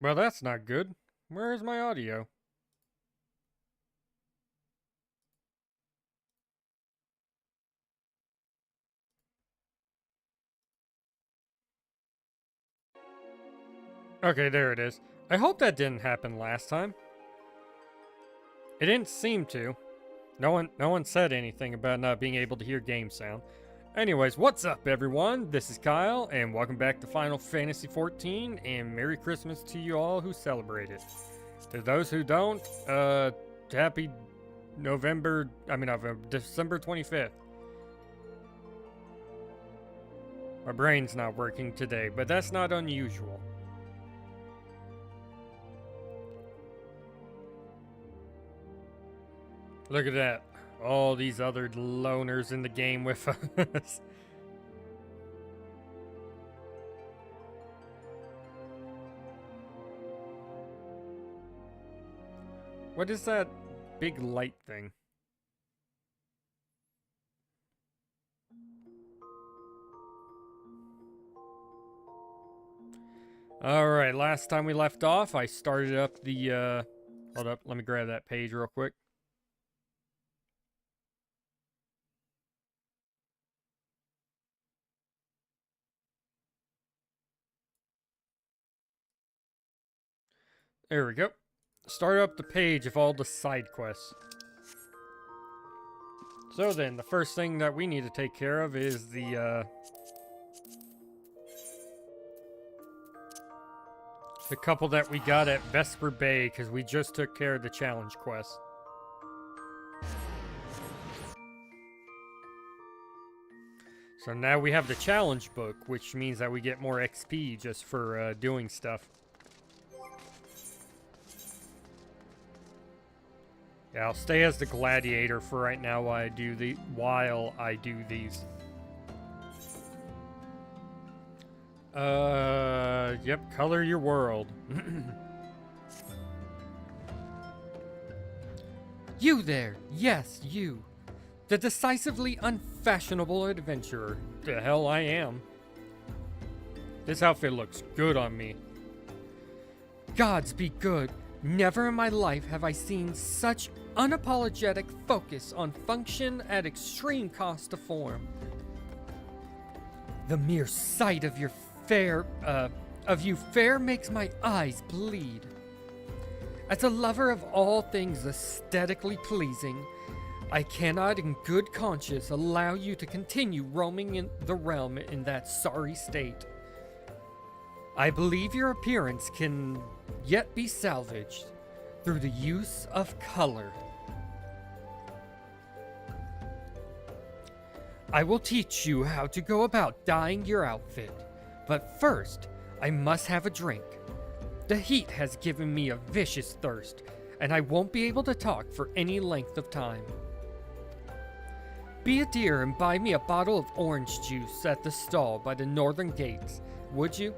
Well, that's not good. Where is my audio? Okay, there it is. I hope that didn't happen last time. It didn't seem to. No one said anything about not being able to hear game sound. Anyways, what's up everyone? This is Kyle, and welcome back to Final Fantasy XIV, and Merry Christmas to you all who celebrate it. To those who don't, happy December 25th. My brain's not working today, but that's not unusual. Look at that. All these other loners in the game with us. What is that big light thing? Alright, last time we left off, I started up the, hold up, let me grab that page real quick. There we go. Start up the page of all the side quests. So then, the first thing that we need to take care of is the couple that we got at Vesper Bay, because we just took care of the challenge quest. So now we have the challenge book, which means that we get more XP just for doing stuff. Yeah, I'll stay as the gladiator for right now while I do these. Yep, color your world. You there! Yes, you! The decisively unfashionable adventurer. The hell I am. This outfit looks good on me. Gods be good. Never in my life have I seen such unapologetic focus on function at extreme cost to form. The mere sight of your fair makes my eyes bleed. As a lover of all things aesthetically pleasing, I cannot in good conscience allow you to continue roaming in the realm in that sorry state. I believe your appearance can yet be salvaged through the use of color. I will teach you how to go about dyeing your outfit, but first, I must have a drink. The heat has given me a vicious thirst, and I won't be able to talk for any length of time. Be a dear and buy me a bottle of orange juice at the stall by the northern gates, would you?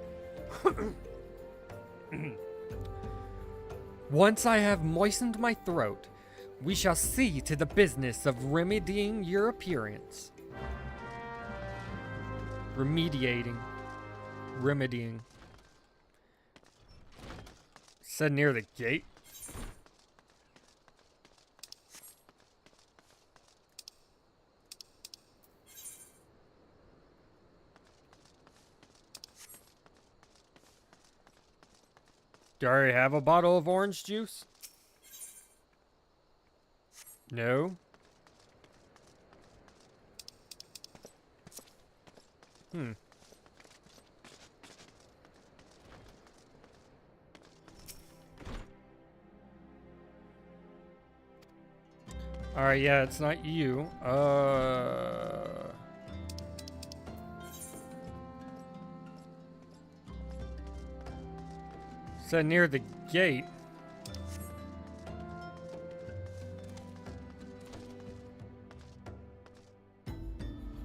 Once I have moistened my throat, we shall see to the business of remedying your appearance. Remedying. Said near the gate. Do I already have a bottle of orange juice? No. Alright, yeah, it's not you. Said near the gate.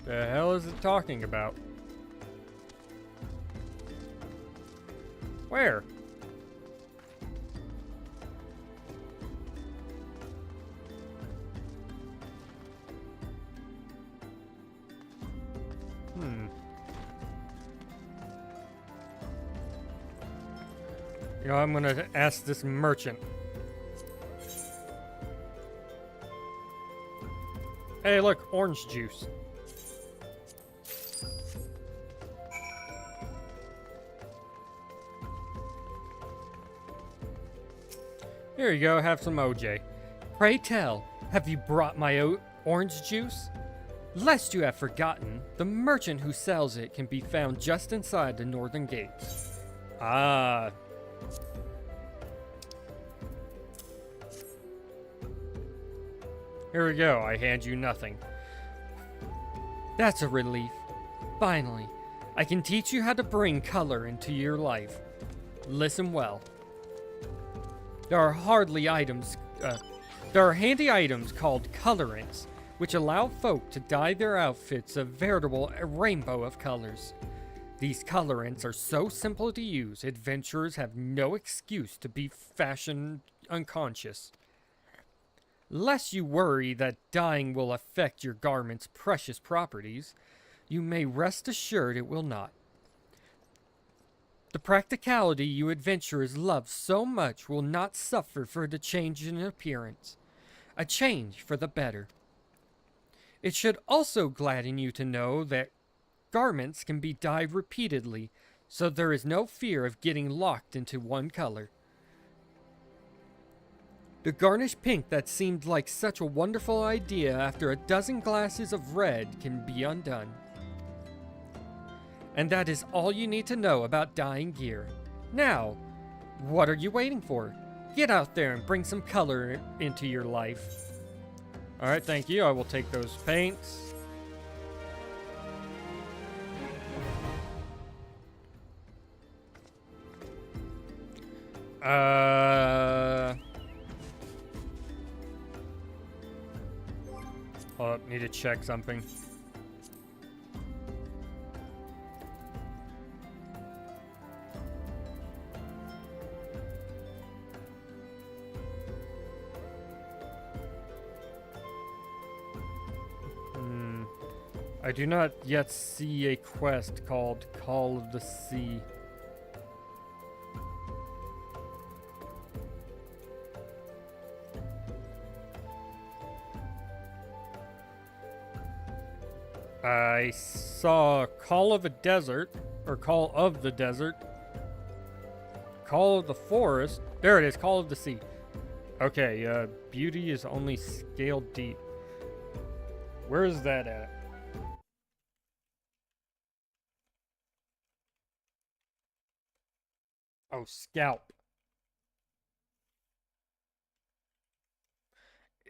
The hell is it talking about? Where? You know, I'm gonna ask this merchant. Hey, look, orange juice. Here you go, have some OJ. Pray tell, have you brought my orange juice? Lest you have forgotten, the merchant who sells it can be found just inside the northern gates. Ah. Here we go, I hand you nothing. That's a relief. Finally, I can teach you how to bring color into your life. Listen well. There are handy items called colorants, which allow folk to dye their outfits a veritable rainbow of colors. These colorants are so simple to use, adventurers have no excuse to be fashion unconscious. Lest you worry that dyeing will affect your garment's precious properties, you may rest assured it will not. The practicality you adventurers love so much will not suffer for the change in appearance, a change for the better. It should also gladden you to know that garments can be dyed repeatedly, so there is no fear of getting locked into one color. The garnished pink that seemed like such a wonderful idea after a dozen glasses of red can be undone. And that is all you need to know about dyeing gear. Now, what are you waiting for? Get out there and bring some color into your life. Alright, thank you. I will take those paints. Oh, need to check something. I do not yet see a quest called Call of the Sea. I saw Call of a Desert, or Call of the Desert, Call of the Forest. There it is, Call of the Sea. Okay, beauty is only scaled deep. Where is that at? Oh, scalp.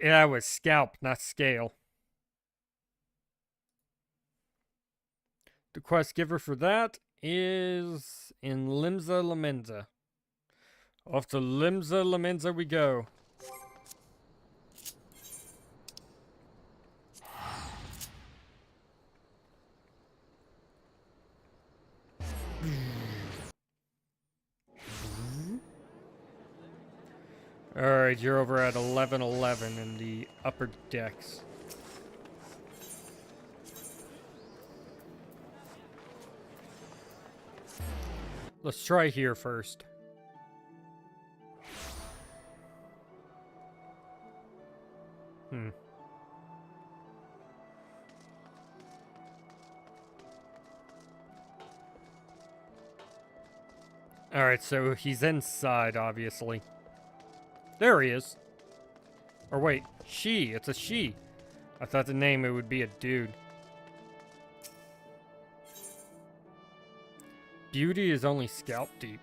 Yeah, it was scalp, not scale. The quest giver for that is in Limsa Lamenza. Off to Limsa Lamenza we go. Alright, you're over at 1111 in the upper decks. Let's try here first. Alright, so he's inside, obviously. There he is. Or wait, she. It's a she. I thought the name it would be a dude. Beauty is only scalp deep.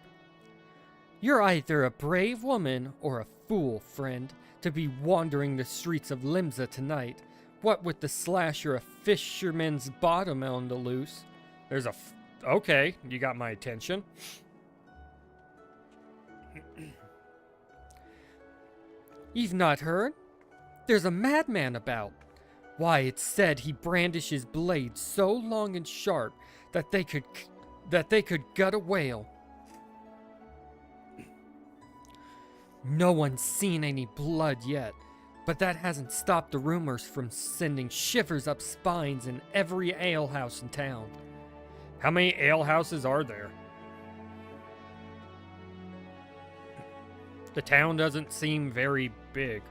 You're either a brave woman or a fool, friend, to be wandering the streets of Limsa tonight. What with the slasher of fisherman's bottom on the loose. There's a okay, you got my attention. You've not heard? There's a madman about. Why, it's said he brandishes blades so long and sharp that they could gut a whale. No one's seen any blood yet, but that hasn't stopped the rumors from sending shivers up spines in every alehouse in town. How many alehouses are there? The town doesn't seem very big.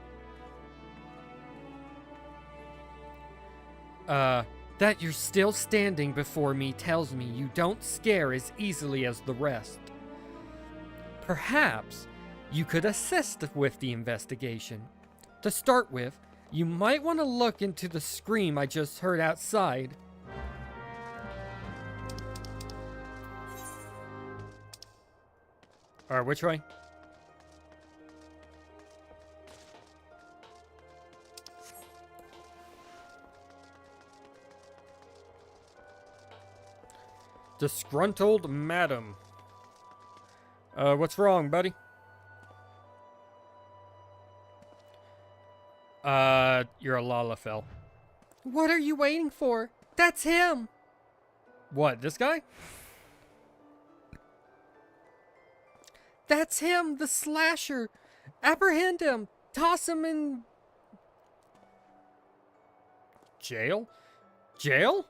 That you're still standing before me tells me you don't scare as easily as the rest. Perhaps you could assist with the investigation. To start with, you might want to look into the scream I just heard outside. Alright, which way? Disgruntled madam. What's wrong, buddy? You're a Lalafell. What are you waiting for? That's him! What, this guy? That's him, the slasher! Apprehend him! Toss him in... Jail? Jail?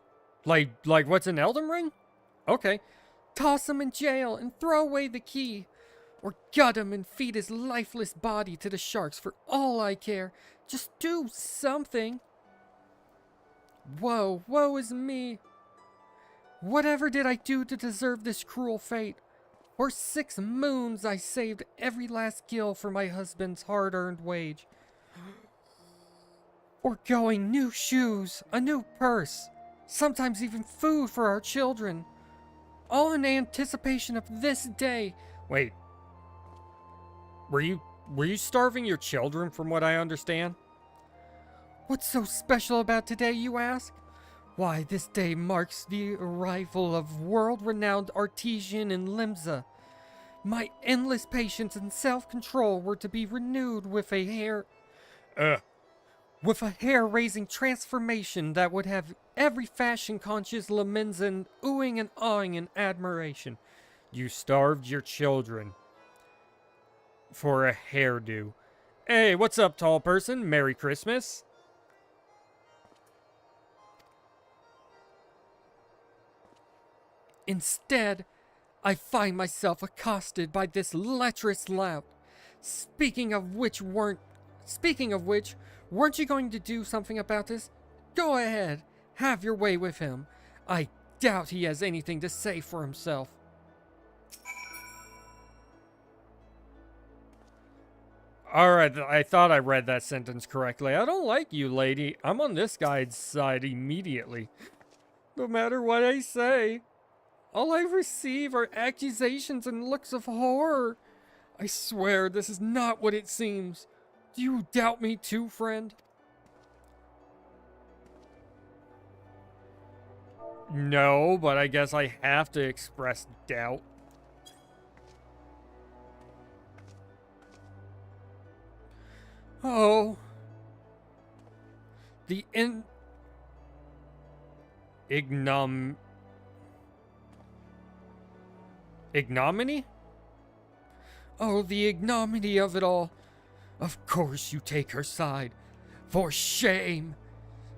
Like what's in Elden Ring? Okay. Toss him in jail and throw away the key. Or gut him and feed his lifeless body to the sharks for all I care. Just do something. Woe is me. Whatever did I do to deserve this cruel fate? For 6 moons I saved every last gill for my husband's hard-earned wage. Foregoing new shoes, a new purse, sometimes even food for our children. All in anticipation of this day. Wait. Were you starving your children from what I understand? What's so special about today, you ask? Why, this day marks the arrival of world-renowned artisan in Limsa. My endless patience and self-control were to be renewed with a hair-raising transformation that would have every fashion-conscious Leminsan oohing and awing in admiration. You starved your children for a hairdo. Hey, what's up, tall person? Merry Christmas. Instead, I find myself accosted by this lecherous lout. Speaking of which, weren't you going to do something about this? Go ahead, have your way with him. I doubt he has anything to say for himself. Alright, I thought I read that sentence correctly. I don't like you, lady. I'm on this guy's side immediately. No matter what I say, all I receive are accusations and looks of horror. I swear this is not what it seems. Do you doubt me too, friend? No, but I guess I have to express doubt. Oh. The Ignominy? Oh, the ignominy of it all. Of course you take her side. For shame!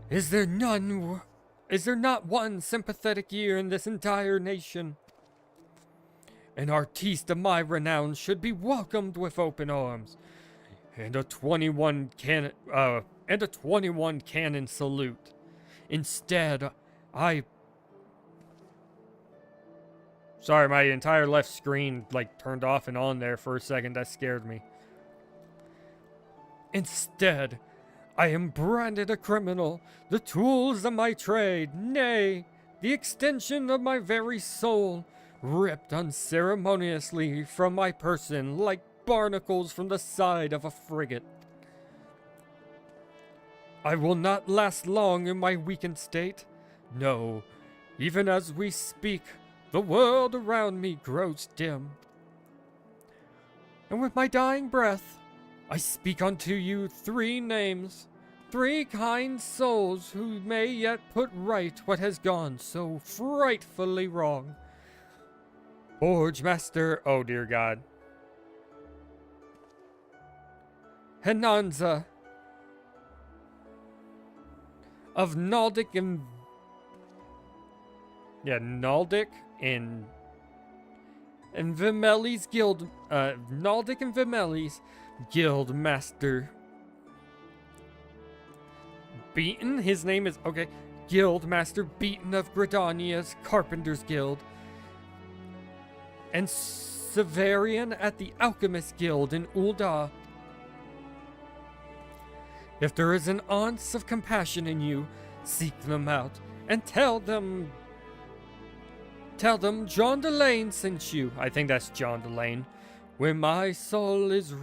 Is there not one sympathetic ear in this entire nation? An artiste of my renown should be welcomed with open arms, and a 21 cannon salute. Instead, Sorry, my entire left screen turned off and on there for a second. That scared me. Instead, I am branded a criminal, the tools of my trade, nay, the extension of my very soul, ripped unceremoniously from my person like barnacles from the side of a frigate. I will not last long in my weakened state. No, even as we speak, the world around me grows dim. And with my dying breath, I speak unto you 3 names, 3 kind souls who may yet put right what has gone so frightfully wrong. Forge Master, oh dear God. Henanza of Naldic and Vimeli's Guild, Naldic and Vimeli's Guild Master. Beaton, his name is, okay, Guild Master Beaton of Gridania's Carpenter's Guild. And Severian at the Alchemist Guild in Ul'dah. If there is an ounce of compassion in you, seek them out and tell them John Delane sent you. I think that's John Delane. When my soul is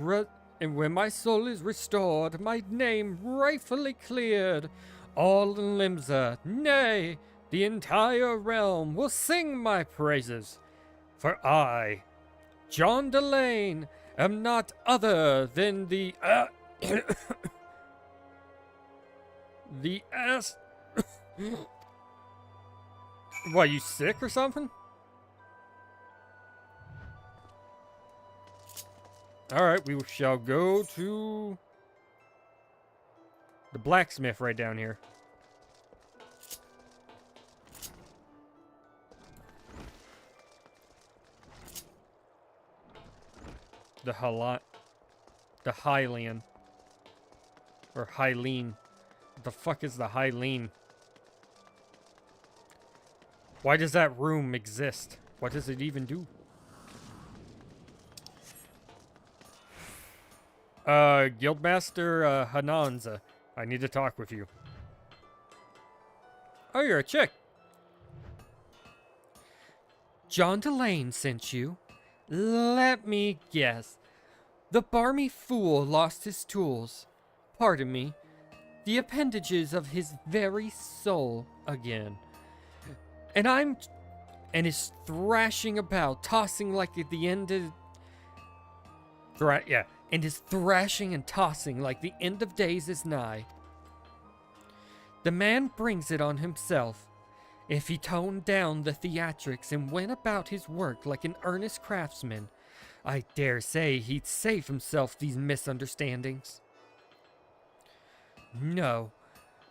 restored, my name rightfully cleared, all in Limsa, nay, the entire realm will sing my praises. For I, John Delane, am not other than the the ass. What, you sick or something? Alright, we shall go to the blacksmith right down here. The Hylian. Or Hylian. What the fuck is the Hylian? Why does that room exist? What does it even do? Guildmaster Hananza. I need to talk with you. Oh, you're a chick. John Delane sent you? Let me guess. The barmy fool lost his tools. Pardon me. The appendages of his very soul again. And is thrashing about, tossing like at the end of... and is thrashing and tossing like the end of days is nigh. The man brings it on himself. If he toned down the theatrics and went about his work like an earnest craftsman, I dare say he'd save himself these misunderstandings. No,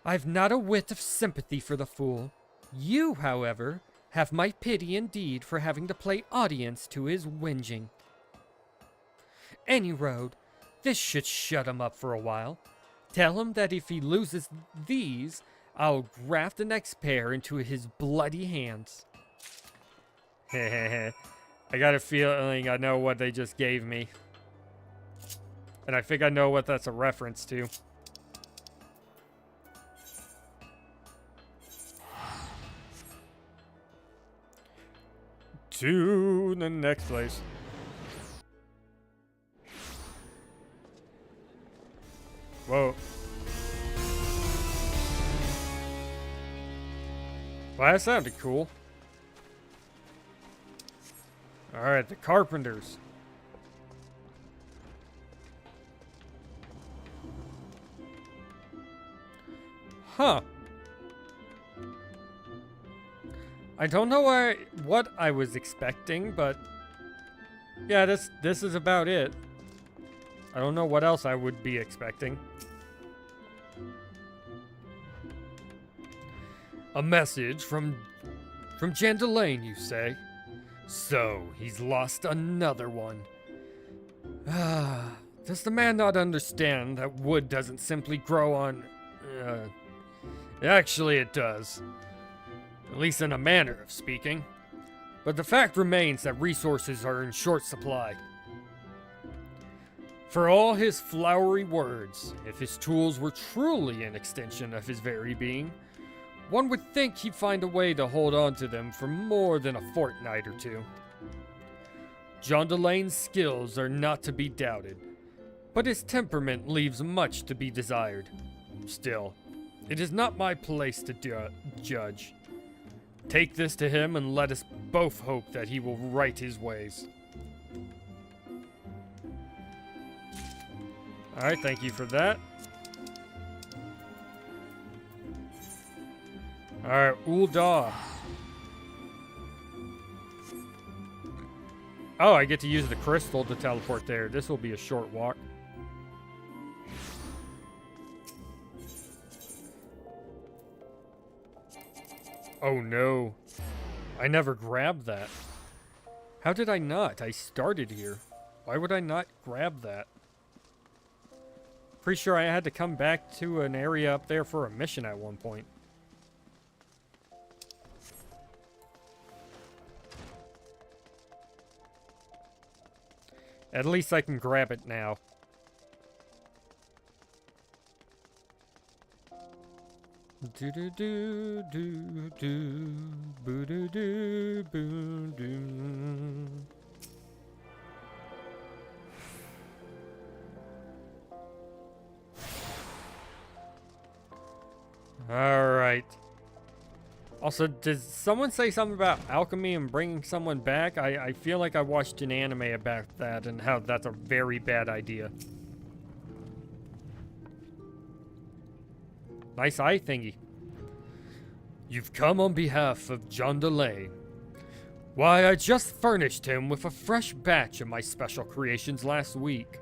I've not a whit of sympathy for the fool. You, however, have my pity indeed for having to play audience to his whinging. Any road, this should shut him up for a while. Tell him that if he loses these, I'll graft the next pair into his bloody hands. I got a feeling I know what they just gave me. And I think I know what that's a reference to. To the next place. Whoa. Well, that sounded cool. Alright, the Carpenters. Huh. I don't know what I was expecting, but Yeah, this is about it. I don't know what else I would be expecting. A message from Jandalane, you say? So, he's lost another one. Does the man not understand that wood doesn't simply grow on... Actually, it does. At least in a manner of speaking. But the fact remains that resources are in short supply. For all his flowery words, if his tools were truly an extension of his very being, one would think he'd find a way to hold on to them for more than a fortnight or two. Jandalane's skills are not to be doubted, but his temperament leaves much to be desired. Still, it is not my place to judge. Take this to him and let us both hope that he will right his ways. Alright, thank you for that. Alright, Ul'dah. Oh, I get to use the crystal to teleport there. This will be a short walk. Oh no. I never grabbed that. How did I not? I started here. Why would I not grab that? Pretty sure I had to come back to an area up there for a mission at one point. At least I can grab it now. Do do do do do boo do do boo do. All right. Also, does someone say something about alchemy and bringing someone back? I feel like I watched an anime about that and how that's a very bad idea. Nice eye thingy. You've come on behalf of Jandalane. Why, I just furnished him with a fresh batch of my special creations last week.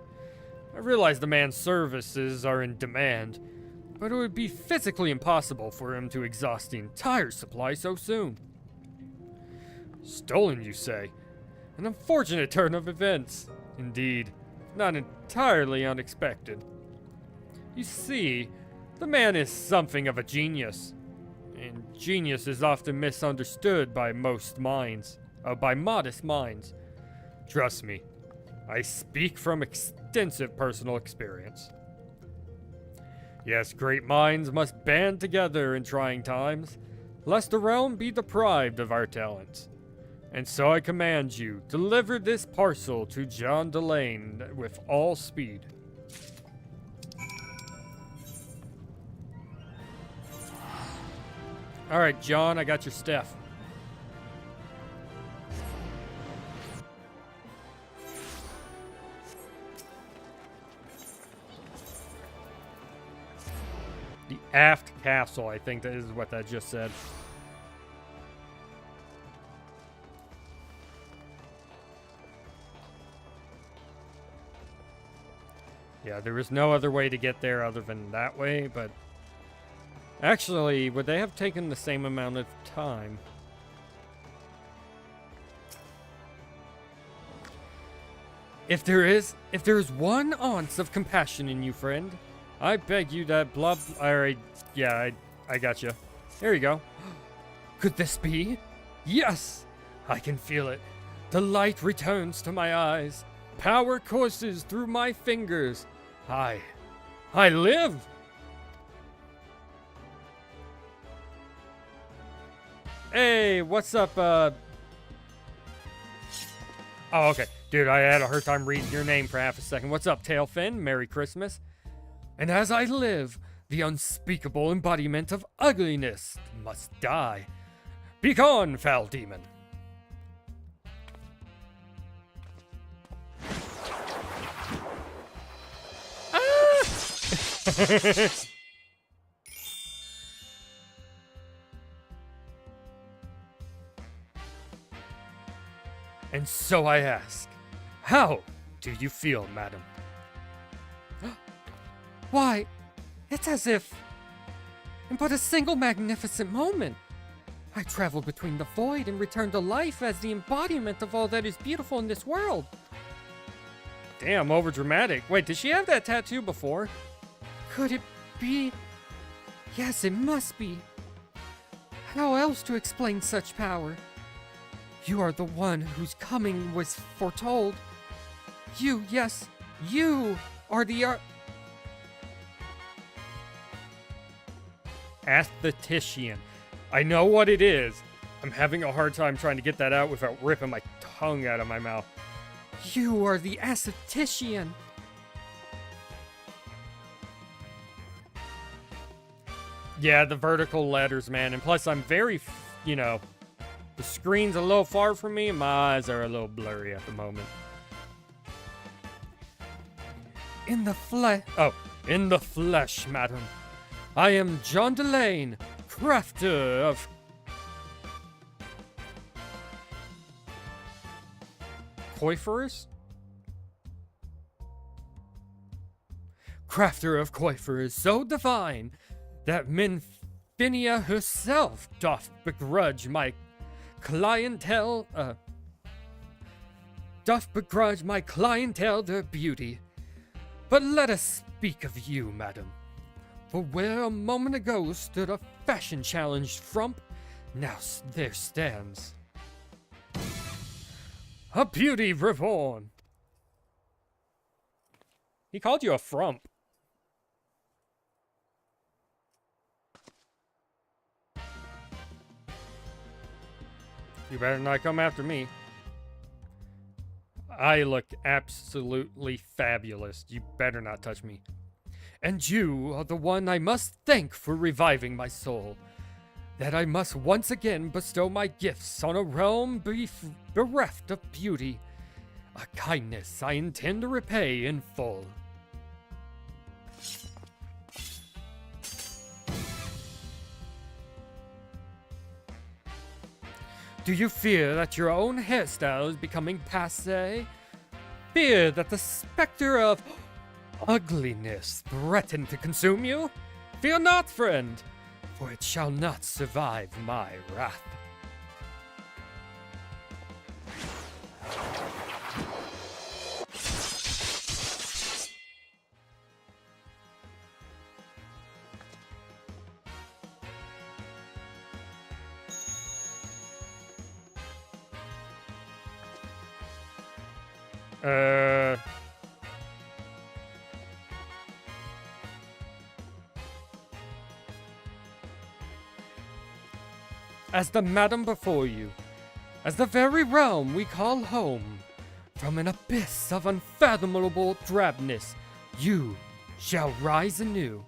I realize the man's services are in demand, but it would be physically impossible for him to exhaust the entire supply so soon. Stolen, you say? An unfortunate turn of events. Indeed, not entirely unexpected. You see, the man is something of a genius, and genius is often misunderstood by modest minds. Trust me, I speak from extensive personal experience. Yes, great minds must band together in trying times, lest the realm be deprived of our talents. And so I command you, deliver this parcel to Jandalane with all speed. Alright, John, I got your stuff. The aft castle, I think that is what that just said. Yeah, there was no other way to get there other than that way, but... Actually, would they have taken the same amount of time? If there is 1 ounce of compassion in you, friend, I beg you that Alright, yeah, I got you. There you go. Could this be? Yes! I can feel it. The light returns to my eyes. Power courses through my fingers. I live! Hey, what's up, Oh, okay. Dude, I had a hard time reading your name for half a second. What's up, Tailfin? Merry Christmas. And as I live, the unspeakable embodiment of ugliness must die. Begone, foul demon. Ah! And so I ask, How do you feel, madam? Why, it's as if, in but a single magnificent moment, I traveled between the void and returned to life as the embodiment of all that is beautiful in this world. Damn, overdramatic. Wait, did she have that tattoo before? Could it be? Yes, it must be. How else to explain such power? You are the one whose coming was foretold. You, yes, you are the aesthetician. I know what it is. I'm having a hard time trying to get that out without ripping my tongue out of my mouth. You are the aesthetician. Yeah, the vertical letters, man. And plus, I'm very, the screen's a little far from me and my eyes are a little blurry at the moment. In the flesh, madam. I am John Delane, crafter of coiffers? Crafter of coiffers so divine that Minfinia herself doth begrudge my clientele, their beauty. But let us speak of you, madam. For where a moment ago stood a fashion-challenged frump, now there stands a beauty reborn. He called you a frump. You better not come after me. I look absolutely fabulous. You better not touch me. And you are the one I must thank for reviving my soul. That I must once again bestow my gifts on a realm bereft of beauty. A kindness I intend to repay in full. Do you fear that your own hairstyle is becoming passé? Fear that the specter of ugliness threaten to consume you? Fear not, friend, for it shall not survive my wrath. As the madam before you, as the very realm we call home, from an abyss of unfathomable drabness, you shall rise anew.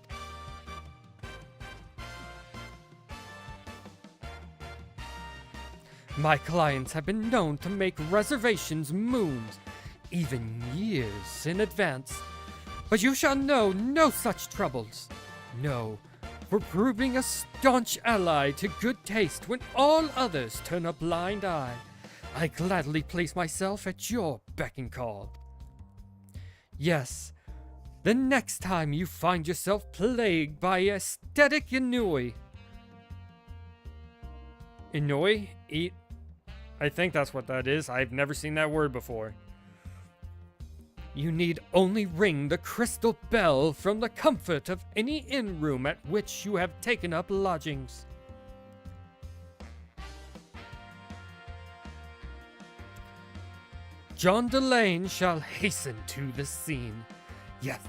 My clients have been known to make reservations moons, even years in advance. But you shall know no such troubles. No, for proving a staunch ally to good taste when all others turn a blind eye, I gladly place myself at your beck and call. Yes, the next time you find yourself plagued by aesthetic ennui. Ennui? I think that's what that is. I've never seen that word before. You need only ring the crystal bell from the comfort of any inn room at which you have taken up lodgings. John Delane shall hasten to the scene. Yes,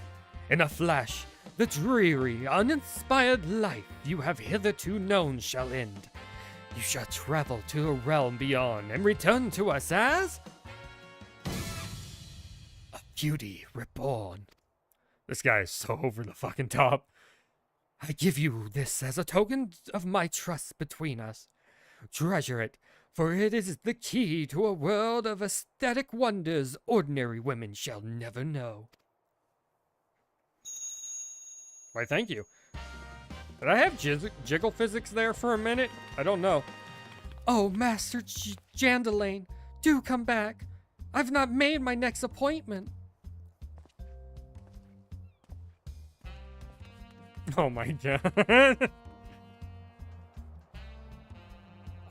in a flash, the dreary, uninspired life you have hitherto known shall end. You shall travel to a realm beyond and return to us as a beauty reborn. This guy is so over the fucking top. I give you this as a token of my trust between us. Treasure it, for it is the key to a world of aesthetic wonders ordinary women shall never know. Why, thank you. Did I have jiggle physics there for a minute? I don't know. Oh, Master Jandalane, do come back. I've not made my next appointment. Oh my god.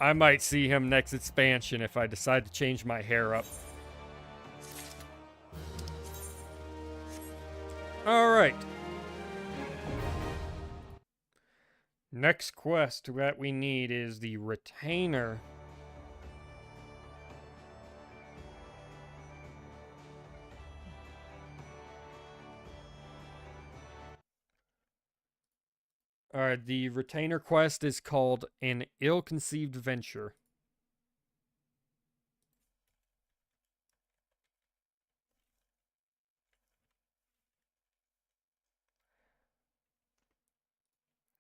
I might see him next expansion if I decide to change my hair up. Alright. Next quest that we need is the Retainer. Alright, the Retainer quest is called An Ill-Conceived Venture.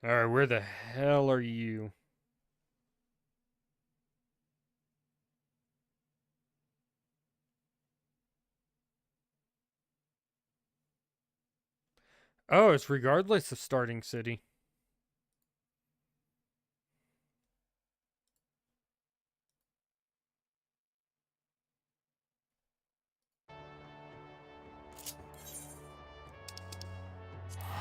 Alright, where the hell are you? Oh, it's regardless of starting city.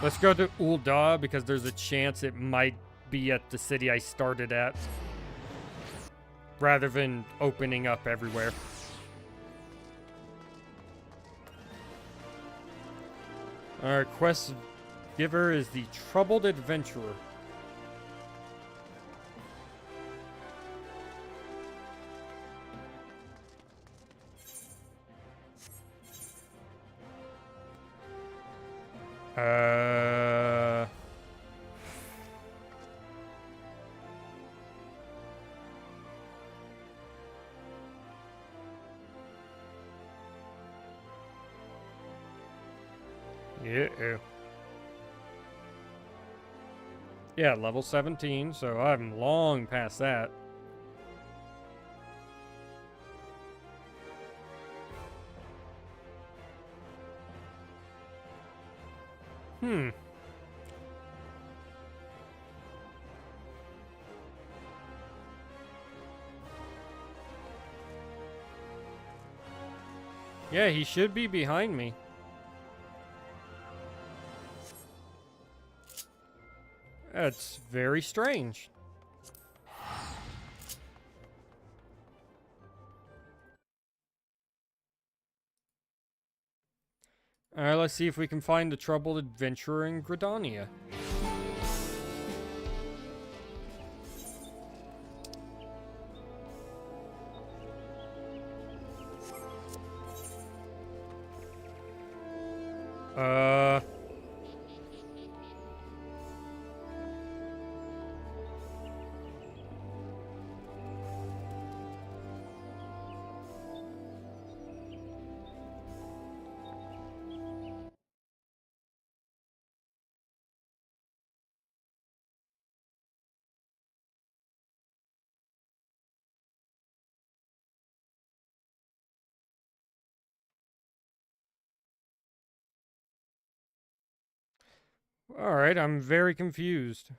Let's go to Ul'dah because there's a chance it might be at the city I started at, rather than opening up everywhere. Our quest giver is the Troubled Adventurer. Yeah. Yeah, level 17, so I'm long past that. Yeah, he should be behind me. That's very strange. Alright, let's see if we can find the Troubled Adventurer in Gridania. Alright, I'm very confused.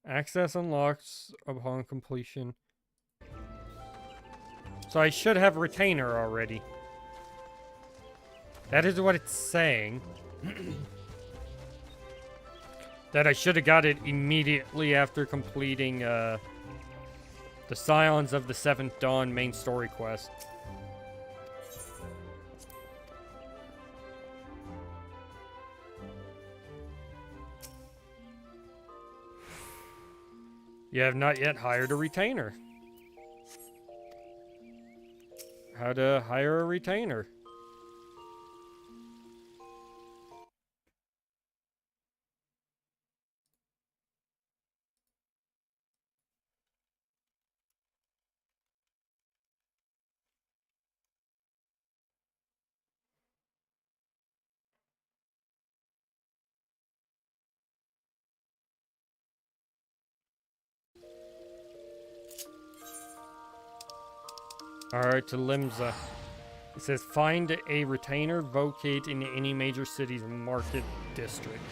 Access unlocks upon completion. So I should have Retainer already. That is what it's saying. That I should have got it immediately after completing the Scions of the Seventh Dawn main story quest. You have not yet hired a retainer. How to hire a retainer? Alright, to Limsa. It says, find a retainer, vocate in any major city's market district.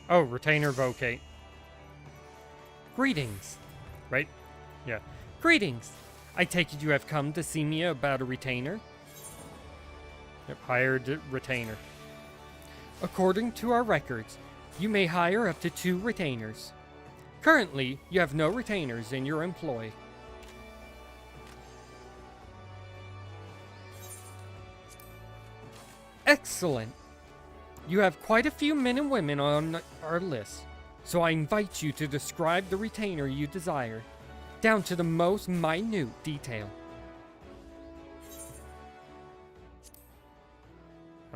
Oh, retainer vocate. Greetings. Right? Yeah. Greetings. I take it you have come to see me about a retainer? Yep, hired retainer. According to our records, you may hire up to 2 retainers. Currently, you have no retainers in your employ. Excellent. You have quite a few men and women on our list, so I invite you to describe the retainer you desire, down to the most minute detail.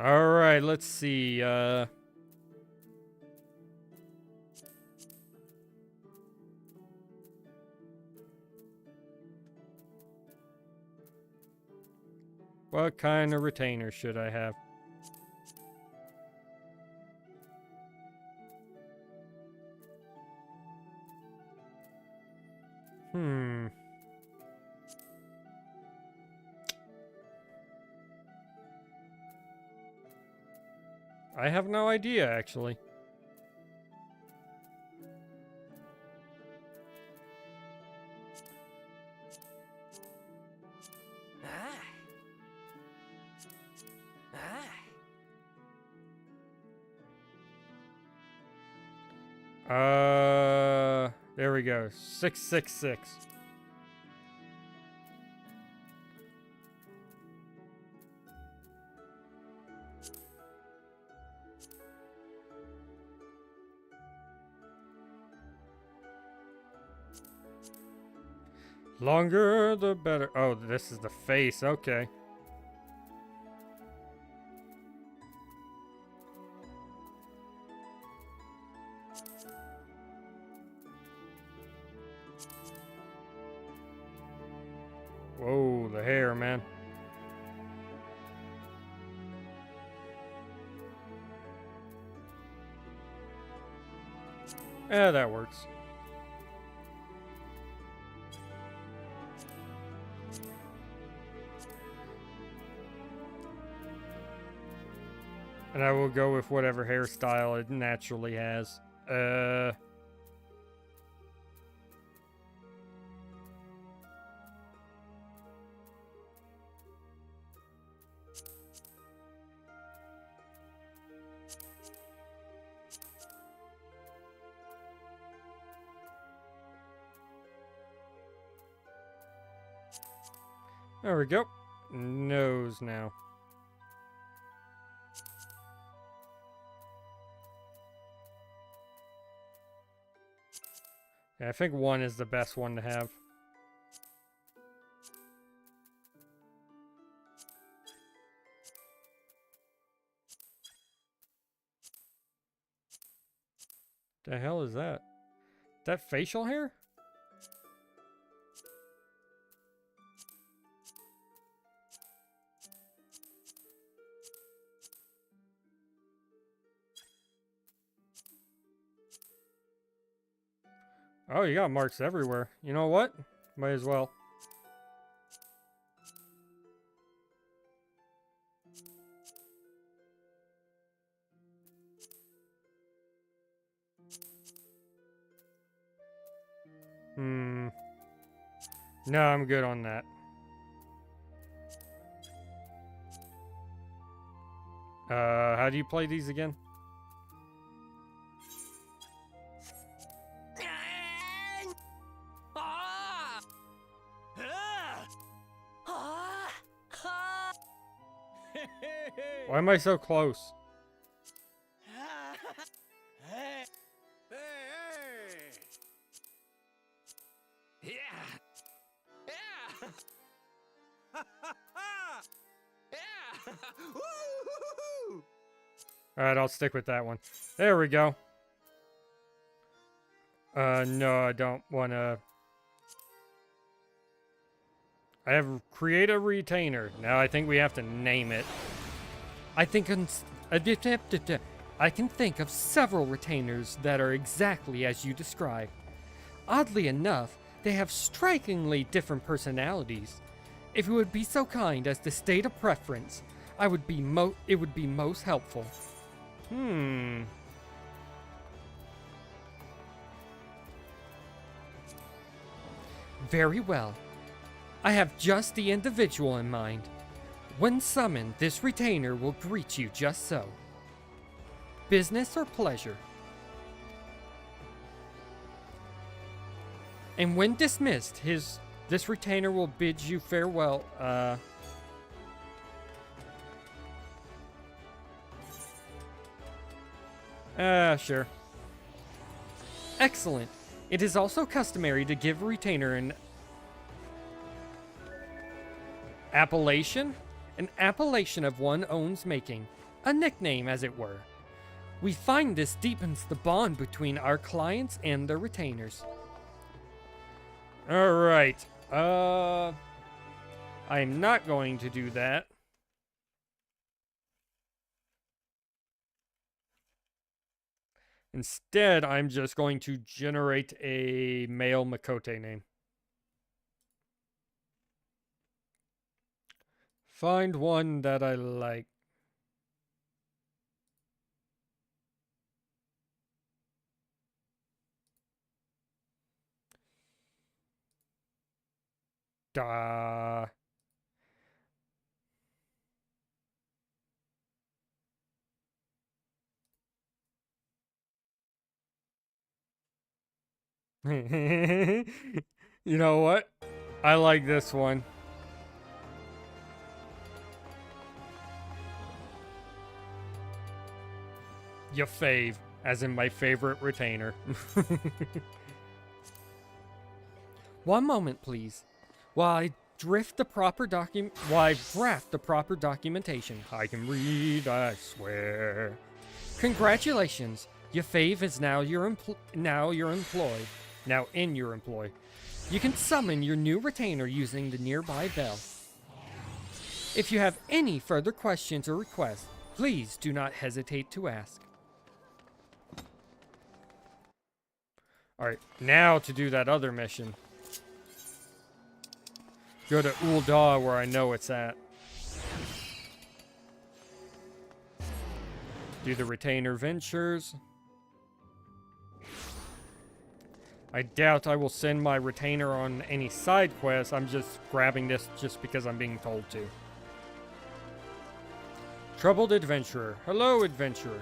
Alright, let's see, what kind of retainer should I have? I have no idea, actually. There we go. 666. Longer the better. Oh, this is the face. Okay. Whoa, the hair, man. Yeah, that works. And I will go with whatever hairstyle it naturally has. There we go. Nose now. Yeah, I think 1 is the best one to have. The hell is that? That facial hair? Oh, you got marks everywhere. You know what? Might as well. No, I'm good on that. How do you play these again? Why am I so close? Alright, I'll stick with that one. There we go. No, I don't want to... I have create a retainer. Now I think we have to name it. I can think of several retainers that are exactly as you describe. Oddly enough, they have strikingly different personalities. If you would be so kind as to state a preference, it would be most helpful. Very well. I have just the individual in mind. When summoned, this retainer will greet you just so. Business or pleasure? And when dismissed, this retainer will bid you farewell. Sure. Excellent. It is also customary to give a retainer an appellation? An appellation of one own's making. A nickname, as it were. We find this deepens the bond between our clients and their retainers. Alright. I'm not going to do that. Instead, I'm just going to generate a male Makote name. Find one that I like. Duh. You know what? I like this one. Your fave, as in my favorite retainer. One moment, please. While I draft the proper documentation. I can read, I swear. Congratulations. Your fave is now in your employ. You can summon your new retainer using the nearby bell. If you have any further questions or requests, please do not hesitate to ask. Alright, now to do that other mission. Go to Ul'dah where I know it's at. Do the retainer ventures. I doubt I will send my retainer on any side quests. I'm just grabbing this just because I'm being told to. Troubled adventurer. Hello, adventurer.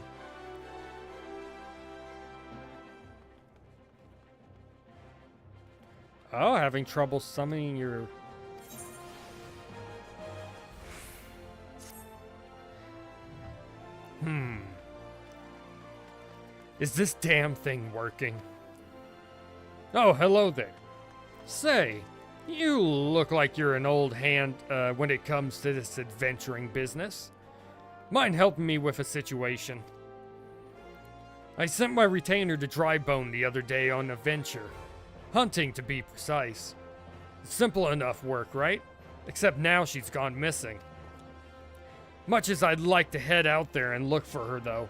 Oh, having trouble summoning your... Is this damn thing working? Oh, hello there. Say, you look like you're an old hand when it comes to this adventuring business. Mind helping me with a situation? I sent my retainer to Drybone the other day on a venture. Hunting, to be precise. Simple enough work, right? Except now she's gone missing. Much as I'd like to head out there and look for her, though,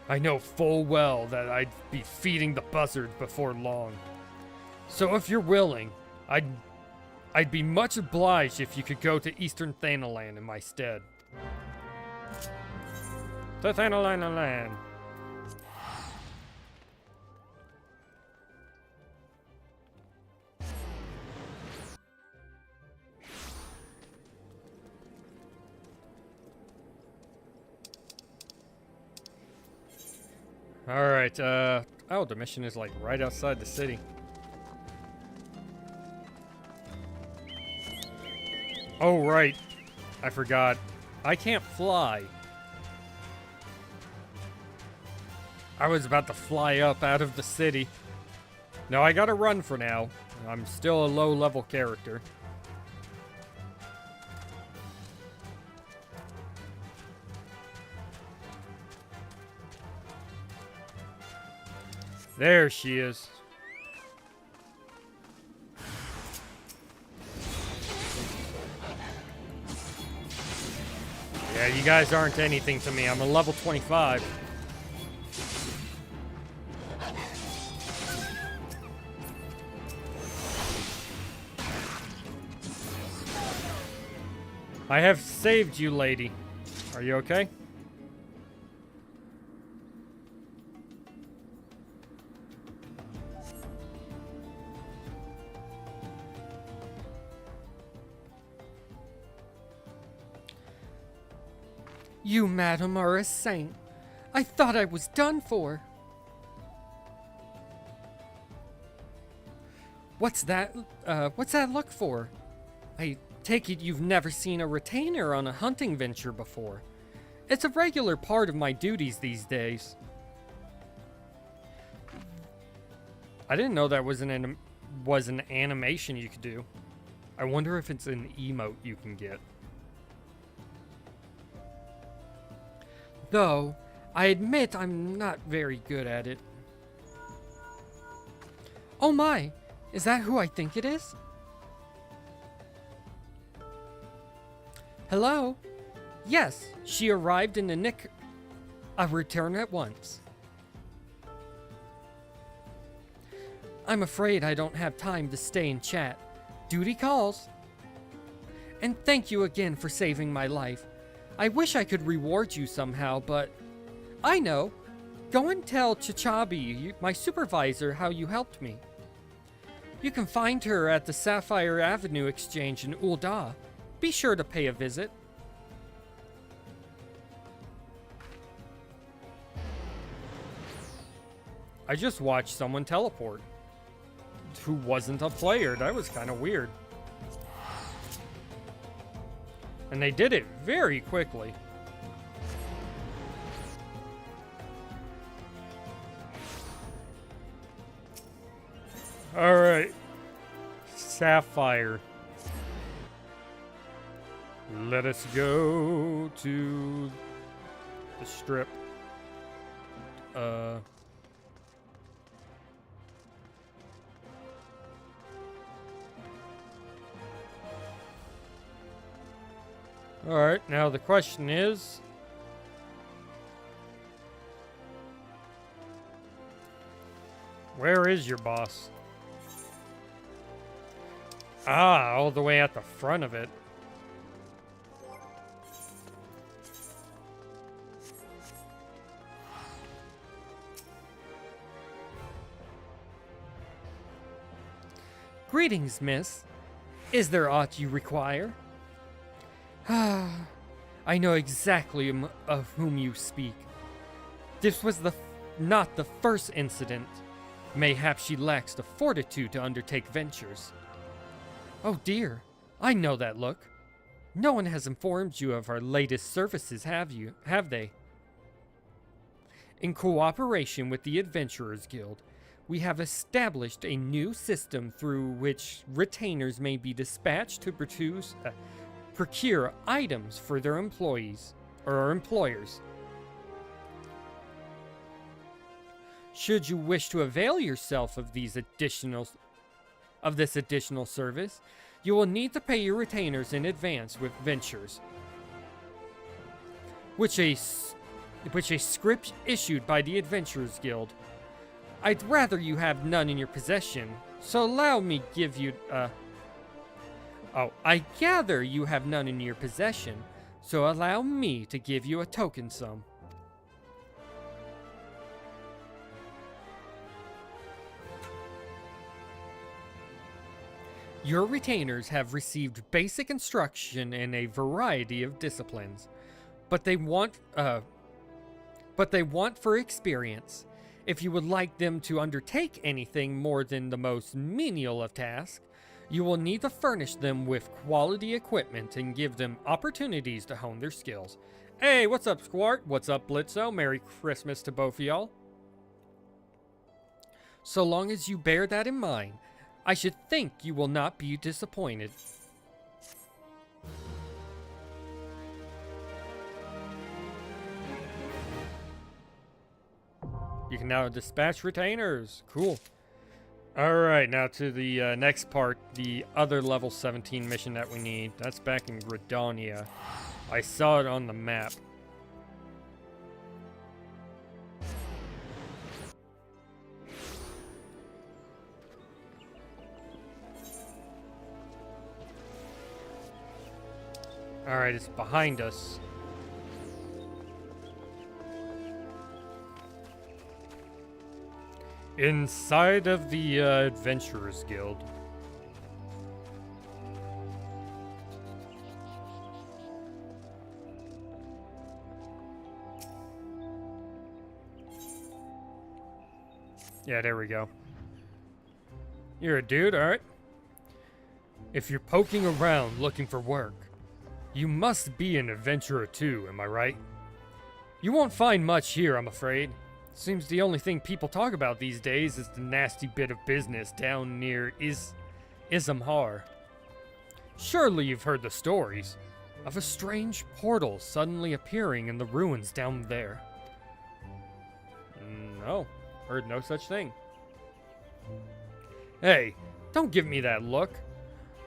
I know full well that I'd be feeding the buzzards before long. So if you're willing, I'd be much obliged if you could go to Eastern Thanalan in my stead. To Thanalan. Alright, oh, the mission is like right outside the city. Oh, right. I forgot. I can't fly. I was about to fly up out of the city. No, I gotta run for now. I'm still a low-level character. There she is. Yeah, you guys aren't anything to me. I'm a level 25. I have saved you, lady. Are you okay? You, madam, are a saint. I thought I was done for. What's that look for? I take it you've never seen a retainer on a hunting venture before. It's a regular part of my duties these days. I didn't know that was an animation you could do. I wonder if it's an emote you can get. Though, I admit I'm not very good at it. Oh my, is that who I think it is? Hello? Yes, she arrived in the nick. I'll return at once. I'm afraid I don't have time to stay and chat. Duty calls. And thank you again for saving my life. I wish I could reward you somehow, but I know. Go and tell Chichabi, my supervisor, how you helped me. You can find her at the Sapphire Avenue Exchange in Ul'dah. Be sure to pay a visit. I just watched someone teleport. Who wasn't a player. That was kind of weird. And they did it very quickly. Alright. Sapphire. Let us go to the strip. Alright, now the question is... where is your boss? Ah, all the way at the front of it. Greetings, miss. Is there aught you require? I know exactly of whom you speak. This was not the first incident. Mayhaps she lacks the fortitude to undertake ventures. Oh dear, I know that look. No one has informed you of our latest services, have they? In cooperation with the Adventurers Guild, we have established a new system through which retainers may be dispatched to procure items for their employees or employers. Should you wish to avail yourself of this additional service, you will need to pay your retainers in advance with ventures, which a script issued by the Adventurers Guild. I'd rather you have none in your possession, so allow me give you I gather you have none in your possession, so allow me to give you a token sum. Your retainers have received basic instruction in a variety of disciplines, but they want for experience. If you would like them to undertake anything more than the most menial of tasks, you will need to furnish them with quality equipment and give them opportunities to hone their skills. Hey, what's up, Squart? What's up, Blitzo? Merry Christmas to both of y'all. So long as you bear that in mind, I should think you will not be disappointed. You can now dispatch retainers. Cool. Alright, now to the next part, the other level 17 mission that we need. That's back in Gridania. I saw it on the map. Alright, it's behind us. Inside of the Adventurers Guild. Yeah, there we go. You're a dude, alright? If you're poking around looking for work, you must be an adventurer too, am I right? You won't find much here, I'm afraid. Seems the only thing people talk about these days is the nasty bit of business down near Ismhar. Surely you've heard the stories of a strange portal suddenly appearing in the ruins down there. No, heard no such thing. Hey, don't give me that look.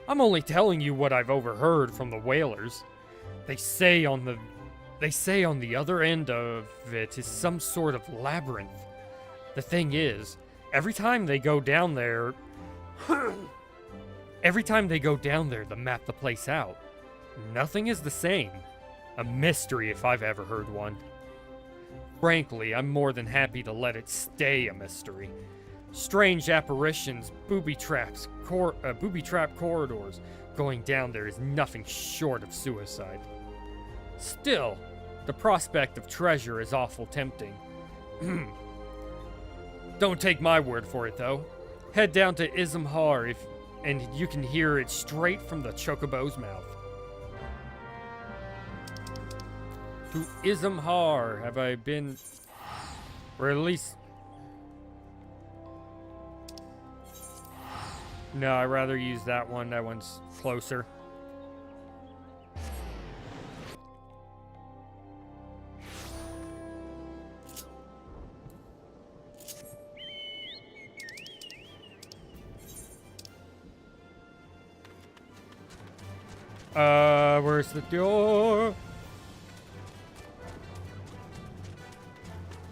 I'm only telling you what I've overheard from the whalers. They say on the other end of it is some sort of labyrinth. The thing is, every time they go down there to map the place out, nothing is the same. A mystery if I've ever heard one. Frankly, I'm more than happy to let it stay a mystery. Strange apparitions, booby trap corridors. Going down there is nothing short of suicide. Still, the prospect of treasure is awful tempting. Don't take my word for it, though. Head down to Ismhar and you can hear it straight from the Chocobo's mouth. To Ismhar, have I been... Or at least... No, I'd rather use that one. That one's closer. Where's the door?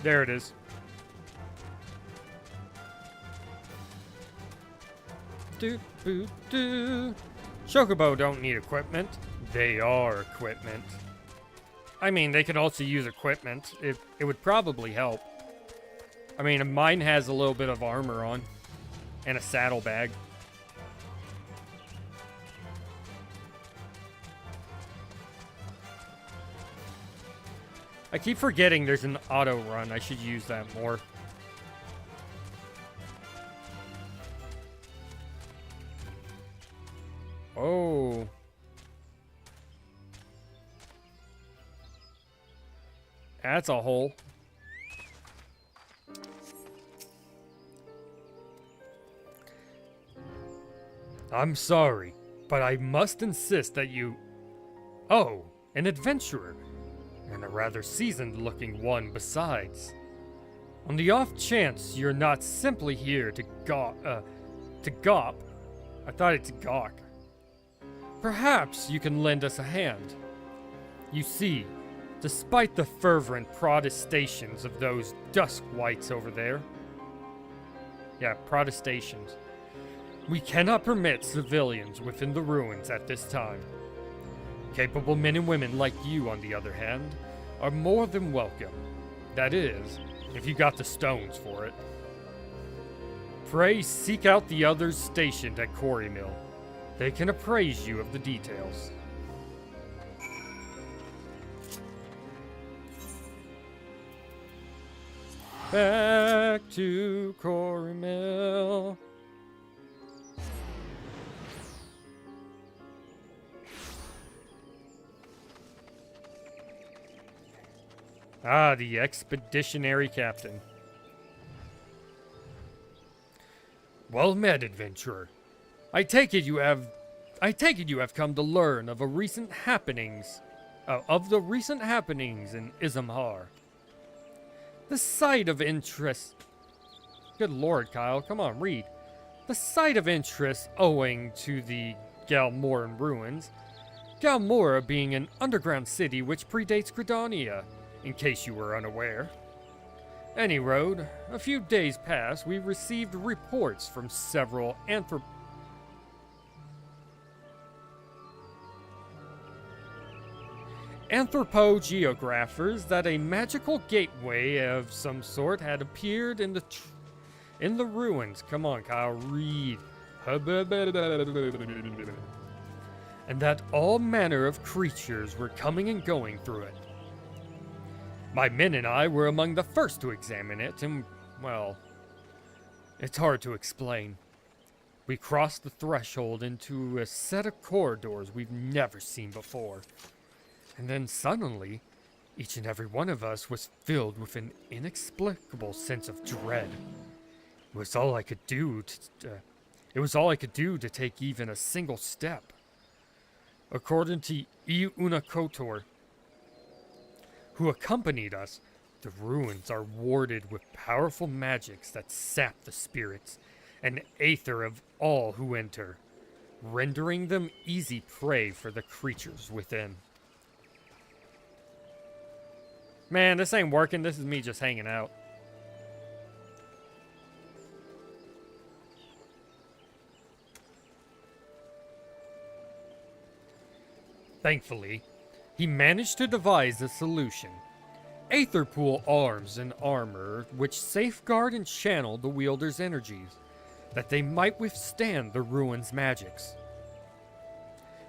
There it is. Chocobo don't need equipment. They are equipment. I mean, they could also use equipment. It would probably help. I mean, mine has a little bit of armor on. And a saddlebag. I keep forgetting there's an auto run. I should use that more. Oh. That's a hole. I'm sorry, but I must insist that you... Oh, an adventurer. And a rather seasoned-looking one besides. On the off chance you're not simply here to gawp. I thought it's gawk. Perhaps you can lend us a hand. You see, despite the fervent protestations of those dusk whites over there... Yeah, protestations. We cannot permit civilians within the ruins at this time. Capable men and women like you, on the other hand, are more than welcome. That is, if you got the stones for it. Pray seek out the others stationed at Quarry Mill. They can appraise you of the details. Back to Quarry Mill. Ah, the expeditionary captain. Well met, adventurer. I take it you have come to learn of the recent happenings in Ismhar. The site of interest. Good Lord, Kyle, come on, read. The site of interest owing to the Galmoran ruins. Galmora being an underground city which predates Gridania, in case you were unaware. Any road, a few days past, we received reports from several anthropogeographers that a magical gateway of some sort had appeared in the ruins. Come on, Kyle, read. And that all manner of creatures were coming and going through it. My men and I were among the first to examine it, and, well, It's hard to explain. We crossed the threshold into a set of corridors we've never seen before. And then suddenly, each and every one of us was filled with an inexplicable sense of dread. It was all I could do to take even a single step. According to Iuna Kotor, who accompanied us, the ruins are warded with powerful magics that sap the spirits and aether of all who enter, rendering them easy prey for the creatures within. Man, this ain't working. This is me just hanging out. Thankfully, he managed to devise a solution. Aetherpool arms and armor which safeguard and channel the wielder's energies, that they might withstand the ruin's magics.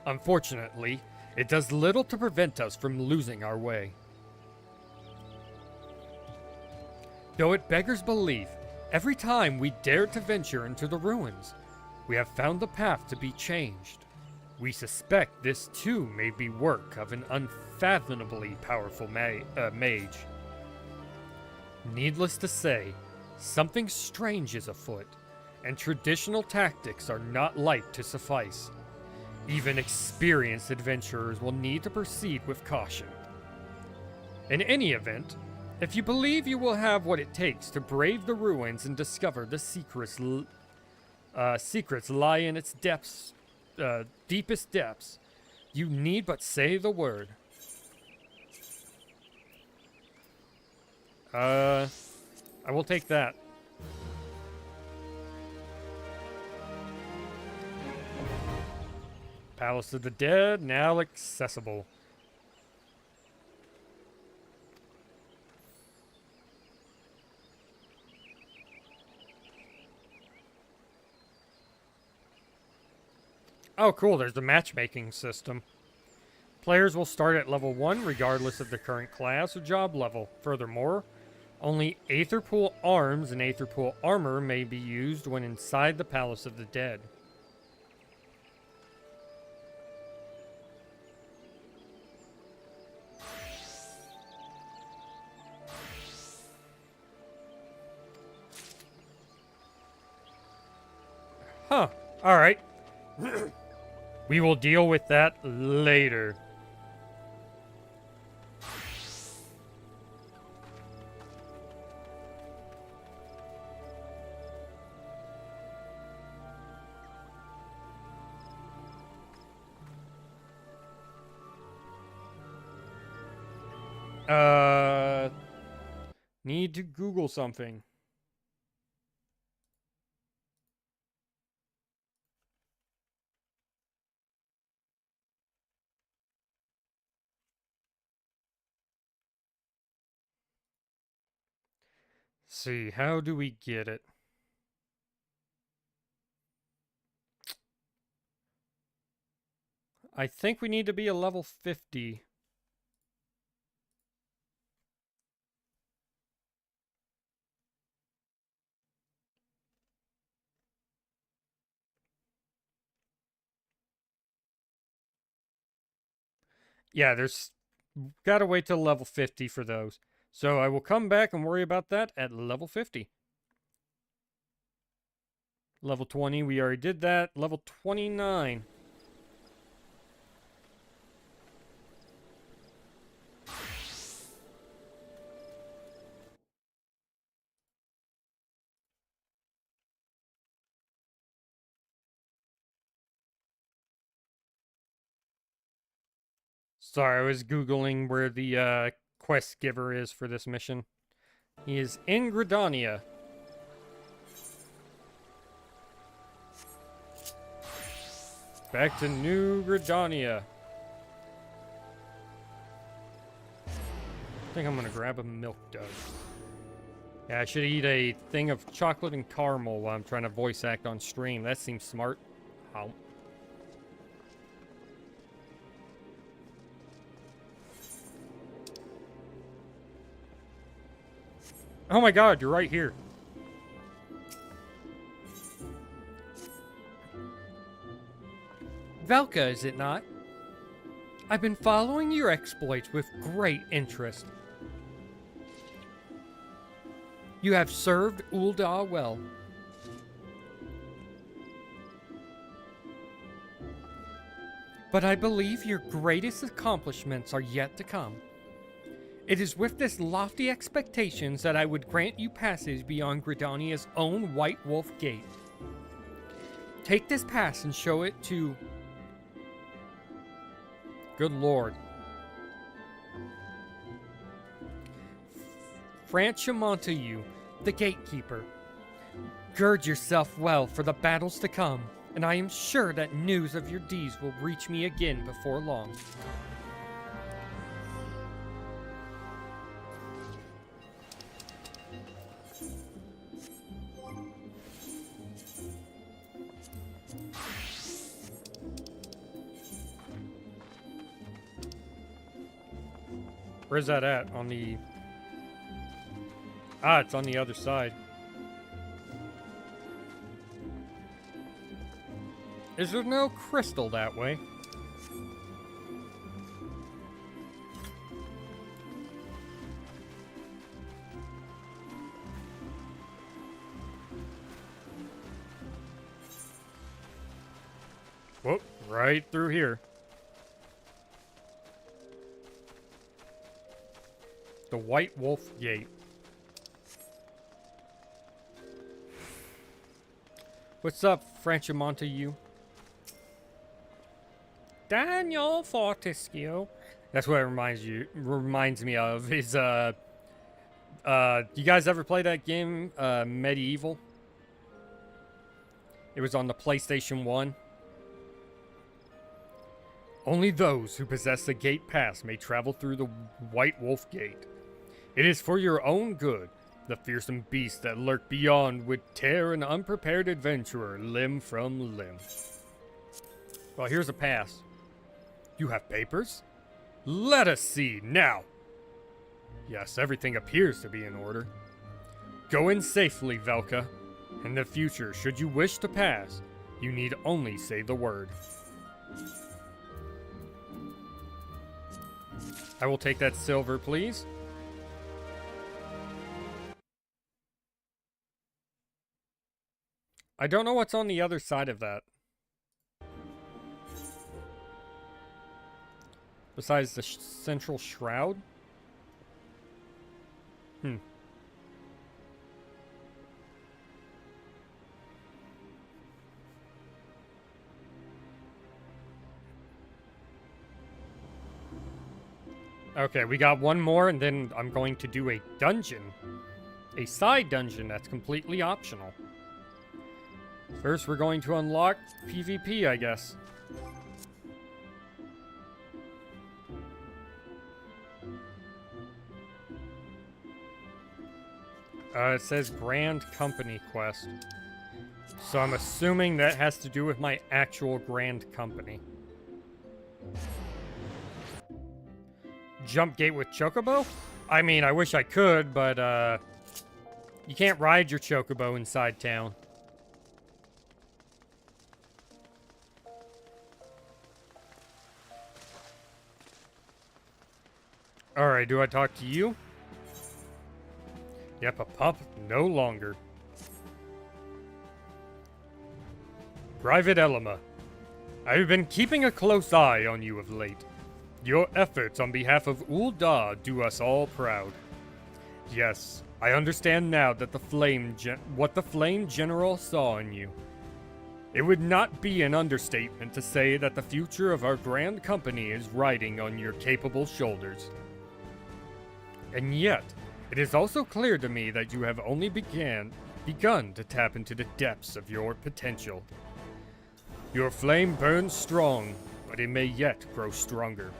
Unfortunately, it does little to prevent us from losing our way. Though it beggars belief, every time we dared to venture into the ruins, we have found the path to be changed. We suspect this too may be work of an unfathomably powerful mage. Needless to say, something strange is afoot, and traditional tactics are not light to suffice. Even experienced adventurers will need to proceed with caution. In any event, if you believe you will have what it takes to brave the ruins and discover the secrets lie in its deepest depths, you need but say the word. I will take that. Palace of the Dead, now accessible. Oh, cool, there's the matchmaking system. Players will start at level 1 regardless of their current class or job level. Furthermore, only Aetherpool arms and Aetherpool armor may be used when inside the Palace of the Dead. Huh, alright. We will deal with that later. Need to Google something. See, how do we get it? I think we need to be a level 50. Yeah, there's gotta wait till level 50 for those. So I will come back and worry about that at level 50. Level 20, we already did that. Level 29. Sorry, I was Googling where the quest giver is for this mission. He is in Gridania. Back to New Gridania. I think I'm gonna grab a milk dud. Yeah, I should eat a thing of chocolate and caramel while I'm trying to voice act on stream. That seems smart. How? Oh my god, you're right here. Velka, is it not? I've been following your exploits with great interest. You have served Ul'dah well. But I believe your greatest accomplishments are yet to come. It is with this lofty expectations that I would grant you passage beyond Gridania's own White Wolf Gate. Take this pass and show it to... Good Lord. Franchimontayu, the gatekeeper. Gird yourself well for the battles to come, and I am sure that news of your deeds will reach me again before long. Where's that at? On the... Ah, it's on the other side. Is there no crystal that way? Whoop, right through here. The White Wolf Gate. What's up, Franchimontayu? Daniel Fortescue. That's what it reminds me of. Is you guys ever play that game, Medieval? It was on the PlayStation 1. Only those who possess the gate pass may travel through the White Wolf Gate. It is for your own good. The fearsome beasts that lurk beyond would tear an unprepared adventurer limb from limb. Well, here's a pass. You have papers? Let us see, now! Yes, everything appears to be in order. Go in safely, Velka. In the future, should you wish to pass, you need only say the word. I will take that silver, please. I don't know what's on the other side of that. Besides the central shroud? Okay, we got one more, and then I'm going to do a dungeon. A side dungeon that's completely optional. First, we're going to unlock PvP, I guess. It says Grand Company Quest. So I'm assuming that has to do with my actual Grand Company. Jump gate with Chocobo? I mean, I wish I could, but, you can't ride your Chocobo inside town. Alright, do I talk to you? Yep, a pup no longer. Private Elima, I have been keeping a close eye on you of late. Your efforts on behalf of Ul'dah do us all proud. Yes, I understand now that what the Flame General saw in you. It would not be an understatement to say that the future of our grand company is riding on your capable shoulders. And yet, it is also clear to me that you have only begun to tap into the depths of your potential. Your flame burns strong, but it may yet grow stronger.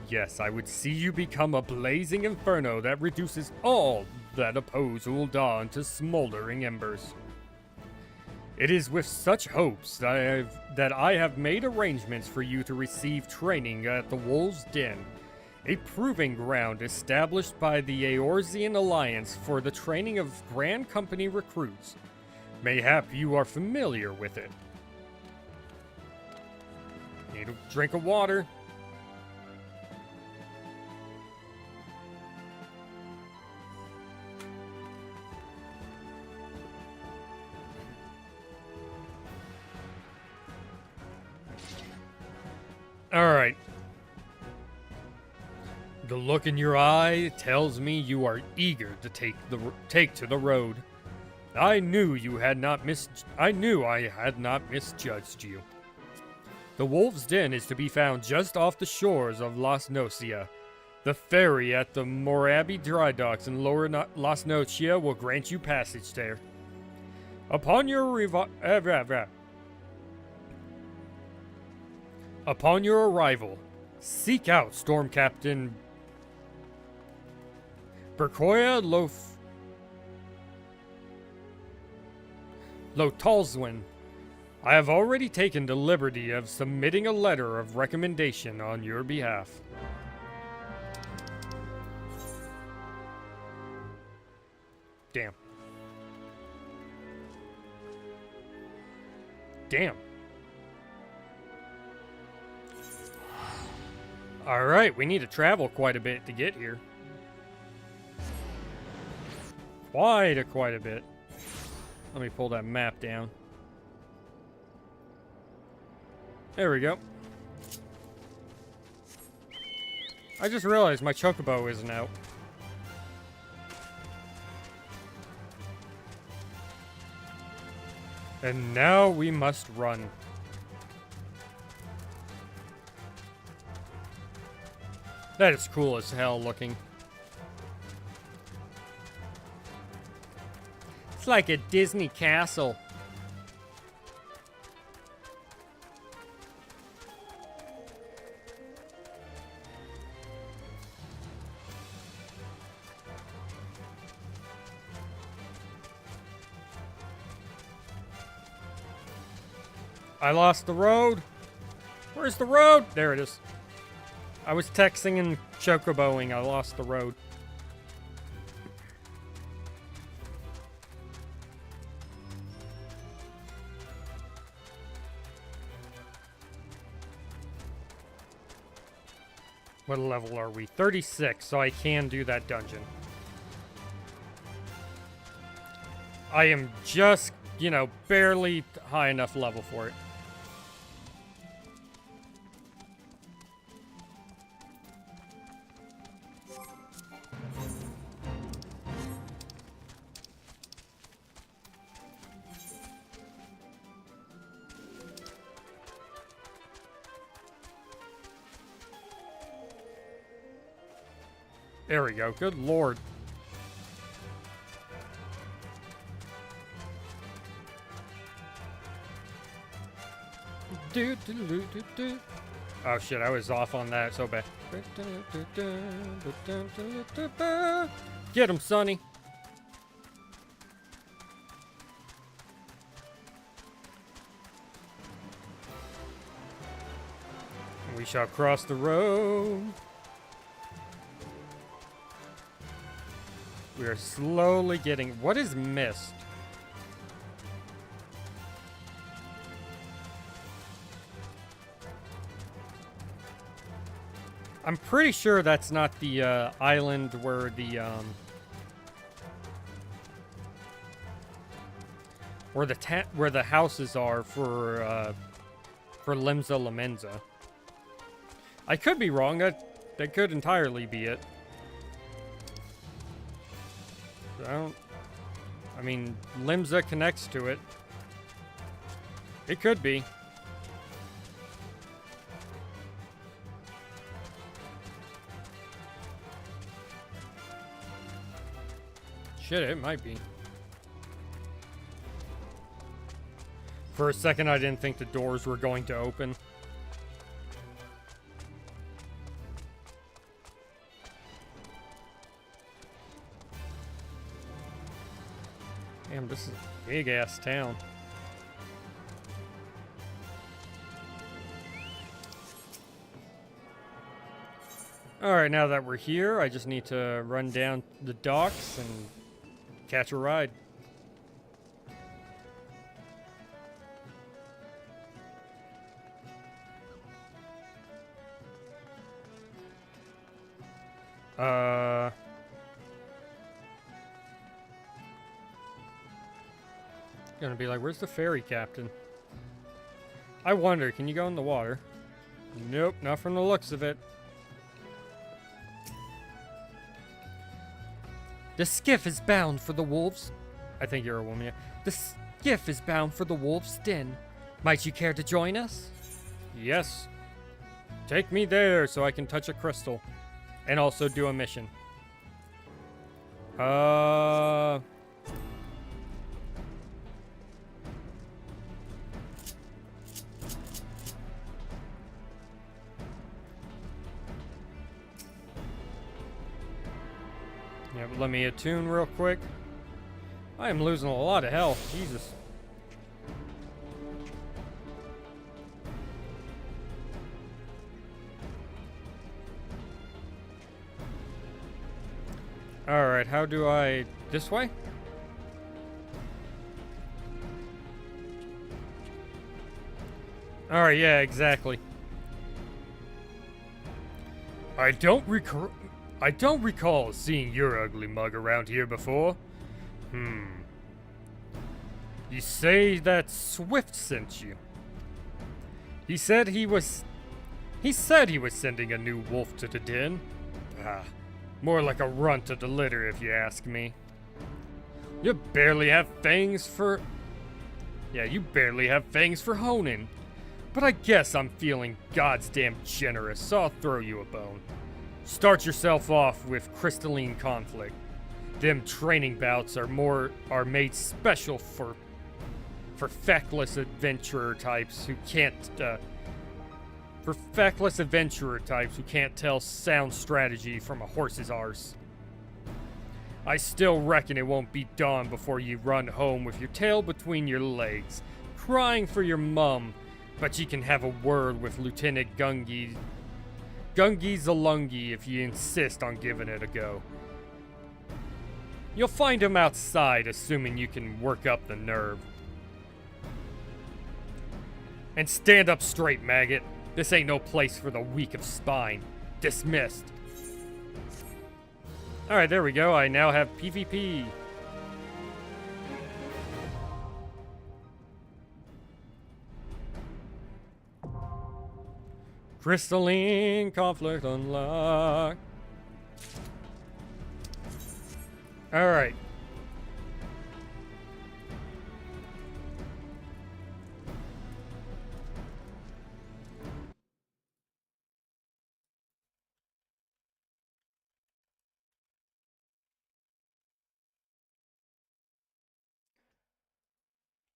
Yes, I would see you become a blazing inferno that reduces all that oppose Ul'dah into smoldering embers. It is with such hopes that I have made arrangements for you to receive training at the Wolves' Den, a proving ground established by the Eorzean Alliance for the training of Grand Company recruits. Mayhap you are familiar with it. Need a drink of water. Alright. The look in your eye tells me you are eager to take to the road. I knew I had not misjudged you. The Wolf's Den is to be found just off the shores of Las Nocia. The ferry at the Morabi dry docks in Lower Las Nocia will grant you passage there. Upon your arrival, seek out Storm Captain Berkoya Lotalswin. I have already taken the liberty of submitting a letter of recommendation on your behalf. Damn. Damn. Alright, we need to travel quite a bit to get here. Quite a bit. Let me pull that map down. There we go. I just realized my chocobo isn't out. And now we must run. That is cool as hell looking. It's like a Disney castle. I lost the road. Where's the road? There it is. I was texting and chocoboing. I lost the road. What level are we? 36, so I can do that dungeon. I am just, barely high enough level for it. There we go. Good lord. Oh shit, I was off on that so bad. Get him, Sonny. We shall cross the road. We are slowly getting... What is mist? I'm pretty sure that's not the island where the houses are for Limsa Lamenza. I could be wrong. That could entirely be it. I mean, Limsa connects to it. It could be. Shit, it might be. For a second, I didn't think the doors were going to open. Damn, this is a big-ass town. Alright, now that we're here, I just need to run down the docks and catch a ride. Gonna be like, where's the ferry captain? I wonder, can you go in the water? Nope, not from the looks of it. The skiff is bound for the wolves. I think you're a woman, yeah. The skiff is bound for the wolves' den. Might you care to join us? Yes. Take me there so I can touch a crystal. And also do a mission. Yeah, but let me attune real quick. I am losing a lot of health. Jesus. Alright, how do I... this way? Alright, yeah, exactly. I don't recall seeing your ugly mug around here before. You say that Swift sent you. He said he was sending a new wolf to the den. More like a runt to the litter, if you ask me. You barely have fangs for honing. But I guess I'm feeling goddamn generous, so I'll throw you a bone. Start yourself off with crystalline conflict. Them training bouts are made special for feckless adventurer types who can't tell sound strategy from a horse's arse. I still reckon it won't be dawn before you run home with your tail between your legs, crying for your mum, but you can have a word with Lieutenant Gungi Zalungi if you insist on giving it a go. You'll find him outside, assuming you can work up the nerve. And stand up straight, maggot. This ain't no place for the weak of spine. Dismissed. Alright, there we go. I now have PvP. Crystalline conflict unlocked. Alright.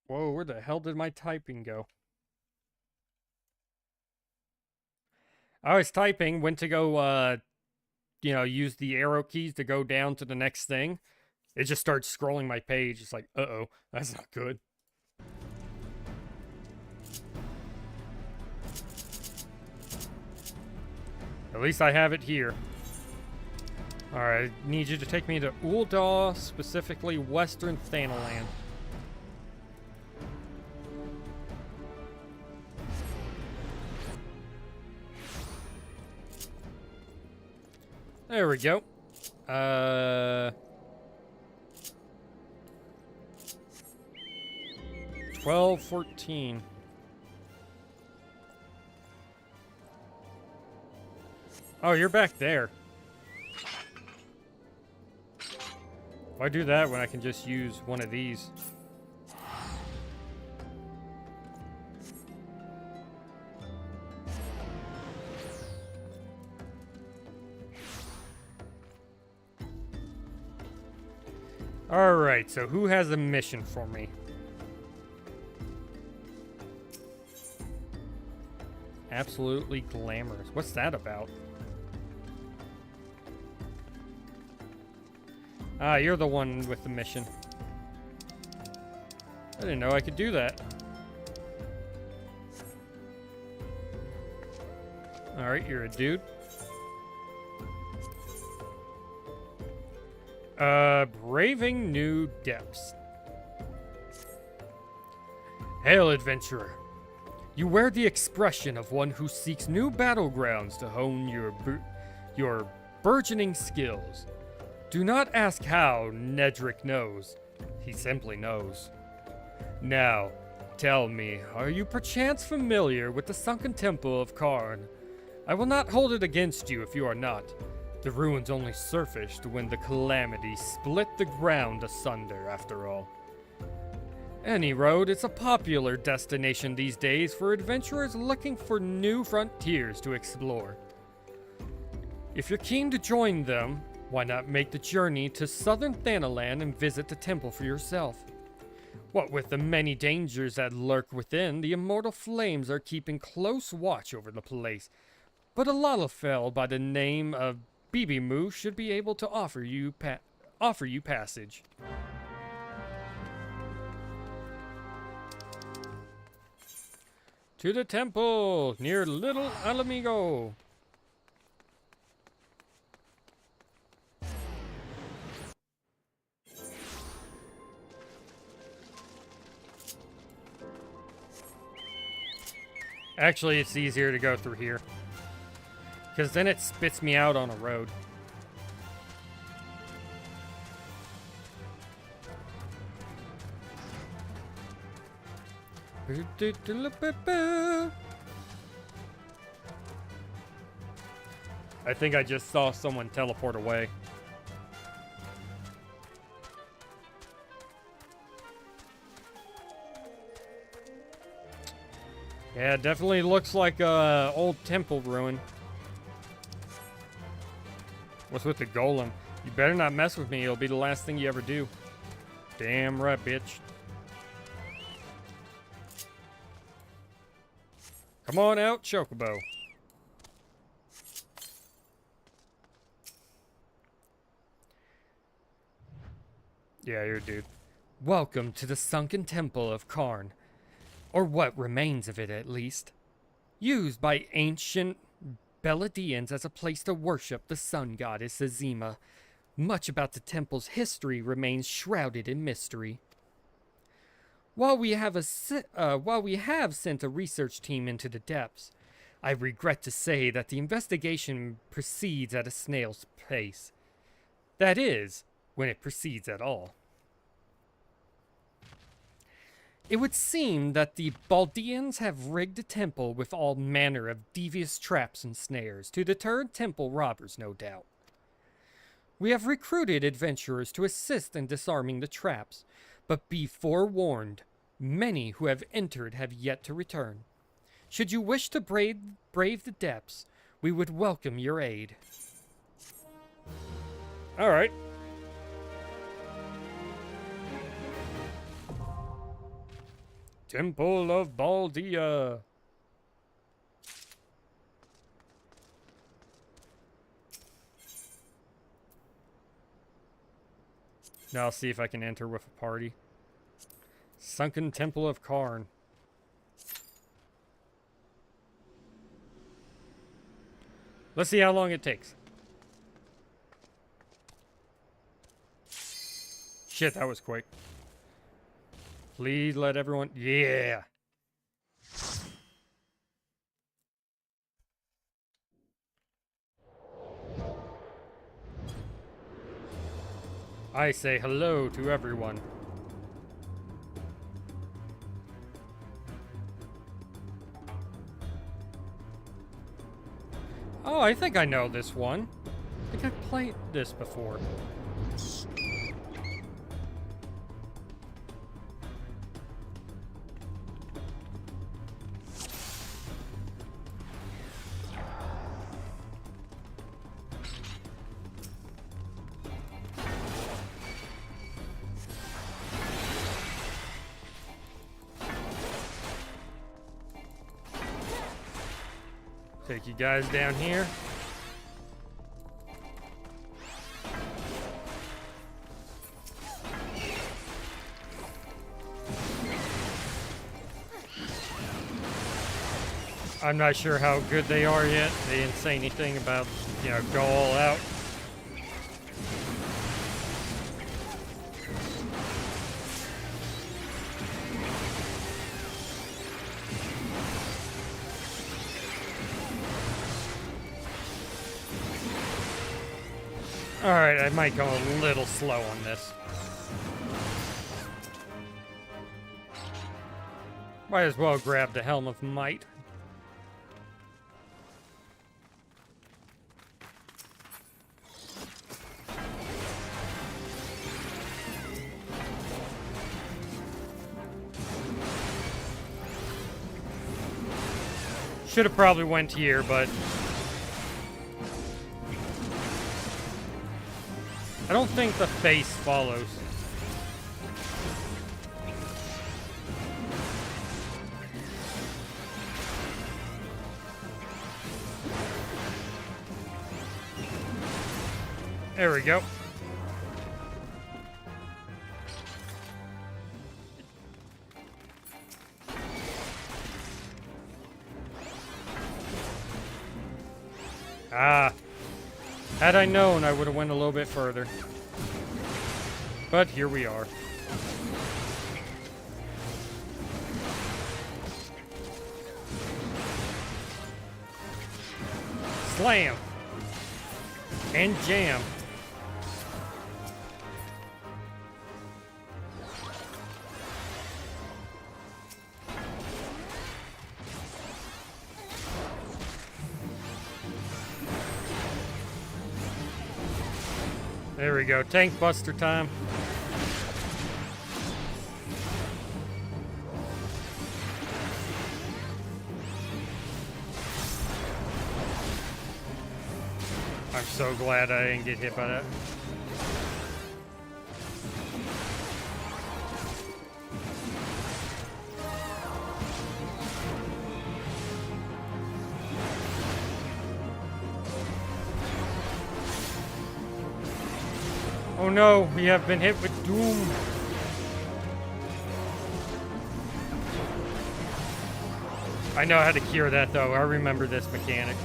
Whoa, where the hell did my typing go? I was typing, went to go, use the arrow keys to go down to the next thing. It just starts scrolling my page. It's like, uh-oh, that's not good. At least I have it here. Alright, I need you to take me to Ul'dah, specifically Western Thanalan. There we go. 12:14. Oh, you're back there. Why do that when I can just use one of these? Alright, so who has a mission for me? Absolutely glamorous. What's that about? Ah, you're the one with the mission. I didn't know I could do that. Alright, you're a dude. Braving new depths. Hail, adventurer. You wear the expression of one who seeks new battlegrounds to hone your burgeoning skills. Do not ask how Nedrick knows. He simply knows. Now, tell me, are you perchance familiar with the sunken temple of Karn? I will not hold it against you if you are not. The ruins only surfaced when the calamity split the ground asunder, after all. Any road, it's a popular destination these days for adventurers looking for new frontiers to explore. If you're keen to join them, why not make the journey to southern Thanalan and visit the temple for yourself? What with the many dangers that lurk within, the immortal flames are keeping close watch over the place. But a Lalafell by the name of Bibimu should be able to offer you passage. To the temple near Little Alamigo. Actually, it's easier to go through here, because then it spits me out on a road. I think I just saw someone teleport away. Yeah, it definitely looks like a old temple ruin. What's with the golem? You better not mess with me, it'll be the last thing you ever do. Damn right, bitch. Come on out, Chocobo. Yeah, you're a dude. Welcome to the sunken temple of Karn. Or what remains of it, at least. Used by ancient Beladians as a place to worship the sun goddess Azima. Much about the temple's history remains shrouded in mystery. While we have sent a research team into the depths, I regret to say that the investigation proceeds at a snail's pace. That is, when it proceeds at all. It would seem that the Baldians have rigged the temple with all manner of devious traps and snares to deter temple robbers, no doubt. We have recruited adventurers to assist in disarming the traps, but be forewarned, many who have entered have yet to return. Should you wish to brave the depths, we would welcome your aid. All right. Temple of Baldia. Now I'll see if I can enter with a party. Sunken Temple of Karn. Let's see how long it takes. Shit, that was quick. Please let everyone... Yeah! I say hello to everyone. Oh, I think I know this one. I think I've played this before. Take you guys down here. I'm not sure how good they are yet. They didn't say anything about, you know, go all out. Alright, I might go a little slow on this. Might as well grab the Helm of Might. Should have probably went here, but I don't think the face follows. There we go. Ah. Had I known, I would have went a little bit further. But here we are. Slam. And jam. There we go, tank buster time. I'm so glad I didn't get hit by that. Oh no, we have been hit with doom. I know how to cure that though. I remember this mechanic.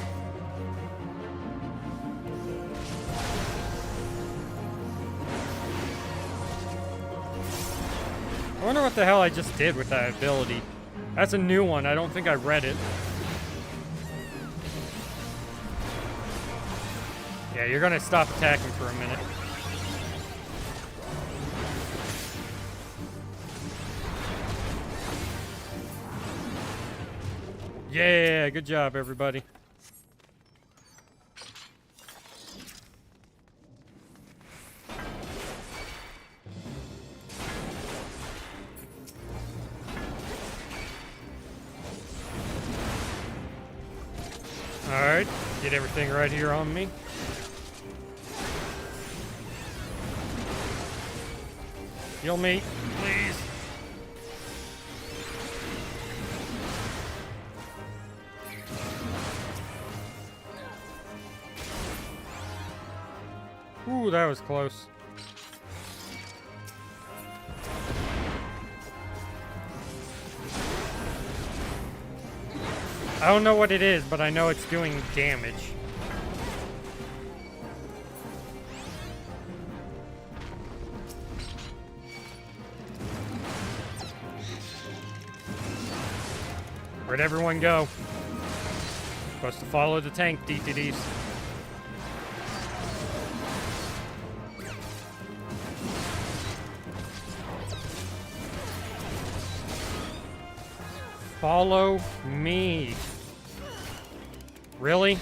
I wonder what the hell I just did with that ability. That's a new one. I don't think I read it. Yeah, you're gonna stop attacking for a minute. Yeah, good job, everybody. Alright, get everything right here on me. Heal me, please. Ooh, that was close. I don't know what it is, but I know it's doing damage. Where'd everyone go? Supposed to follow the tank, DTDs. Follow me. Really?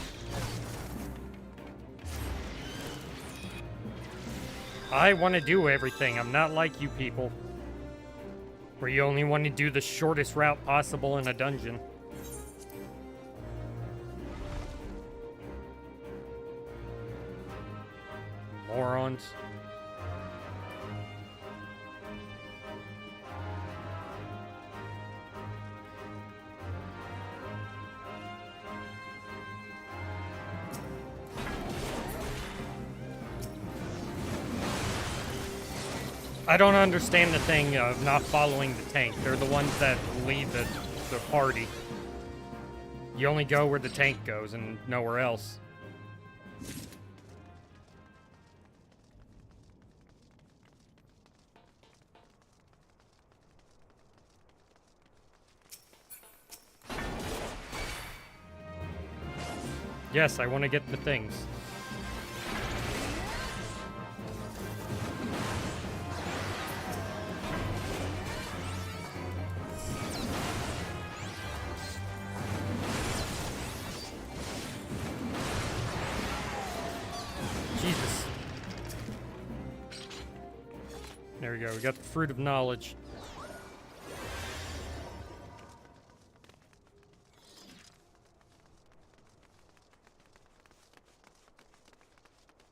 I want to do everything. I'm not like you people, where you only want to do the shortest route possible in a dungeon. Morons. I don't understand the thing of not following the tank. They're the ones that lead the party. You only go where the tank goes and nowhere else. Yes, I want to get the things. we go. We got the Fruit of Knowledge.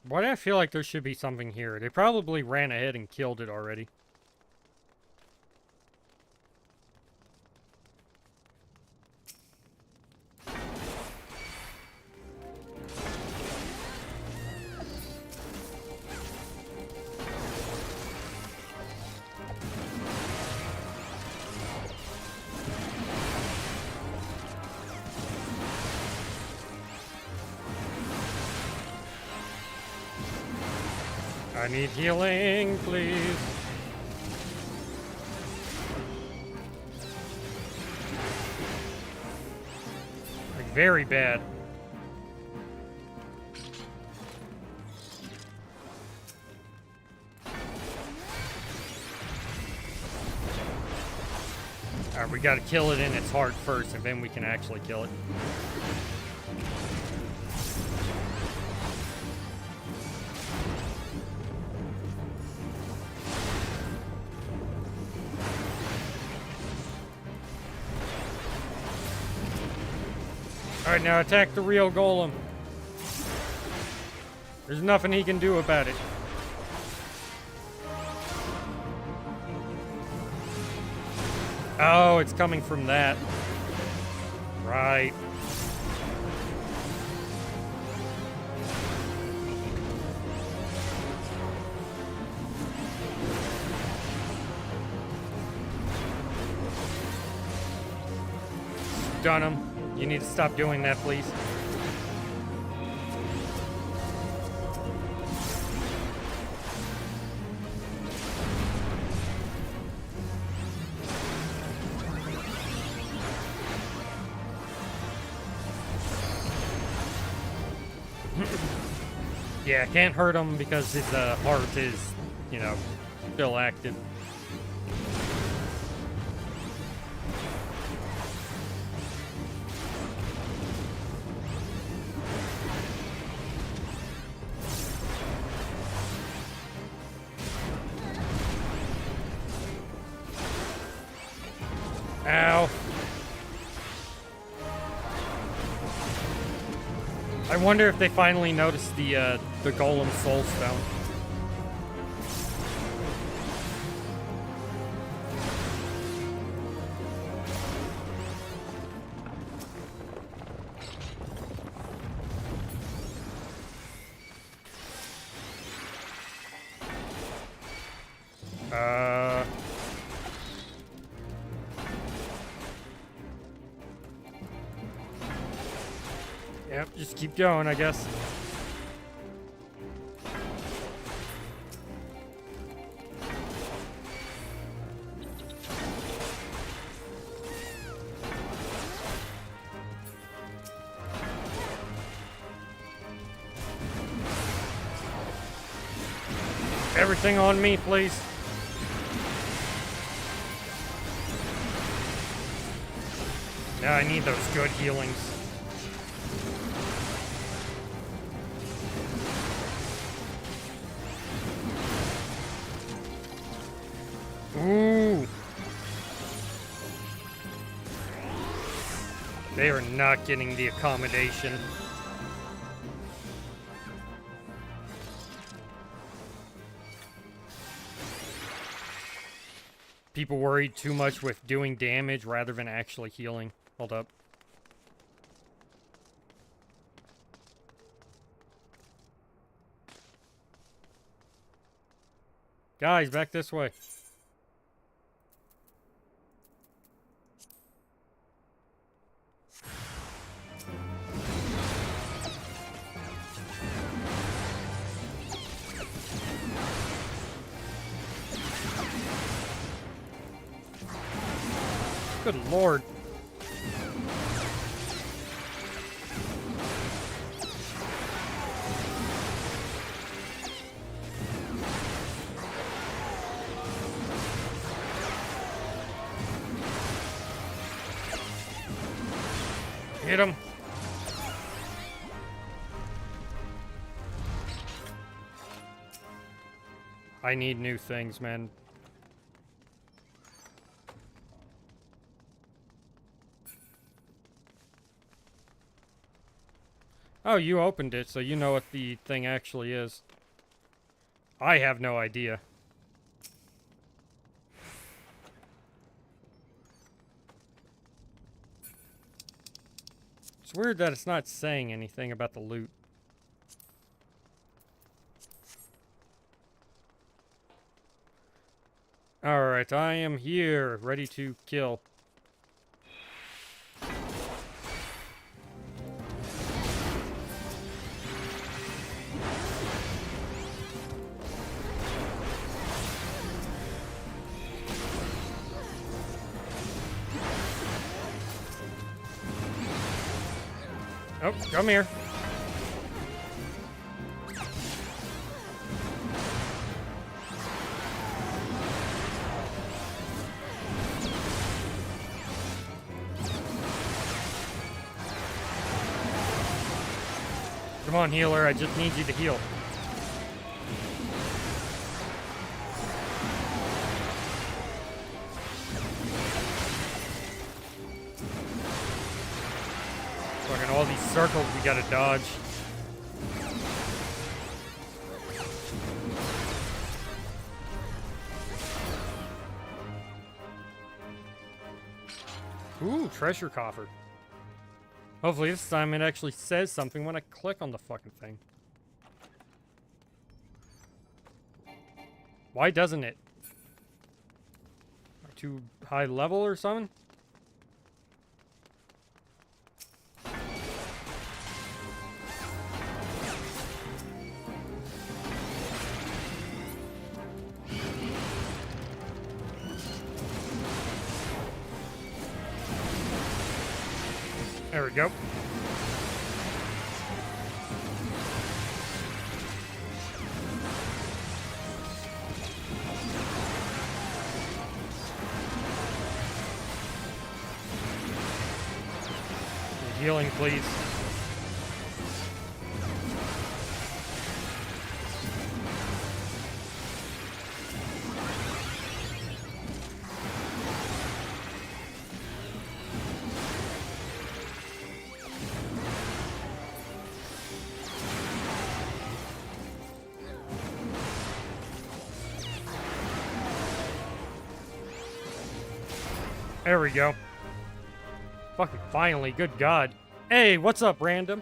Why do I feel like there should be something here? They probably ran ahead and killed it already. I need healing, please. Like, very bad. Alright, we gotta kill it in its heart first, and then we can actually kill it. Alright, now attack the real golem. There's nothing he can do about it. Oh, it's coming from that. Right. Stun him. You need to stop doing that, please. Yeah, can't hurt him because his heart is, you know, still active. Ow. I wonder if they finally noticed the golem soul stone. Yep, just keep going, I guess. Everything on me, please. Now I need those good healings. Ooh. They are not getting the accommodation. People worried too much with doing damage rather than actually healing. Hold up. Guys, back this way. Good lord. Hit him. I need new things, man. Oh, you opened it, so you know what the thing actually is. I have no idea. It's weird that it's not saying anything about the loot. Alright, I am here, ready to kill. Oh, come here. Come on, healer, I just need you to heal. Fucking all these circles we gotta dodge. Ooh, treasure coffer. Hopefully this time it actually says something when I click on the fucking thing. Why doesn't it? Too high level or something? There we go. Healing, please. There we go. Fucking finally, good God. Hey, what's up, random?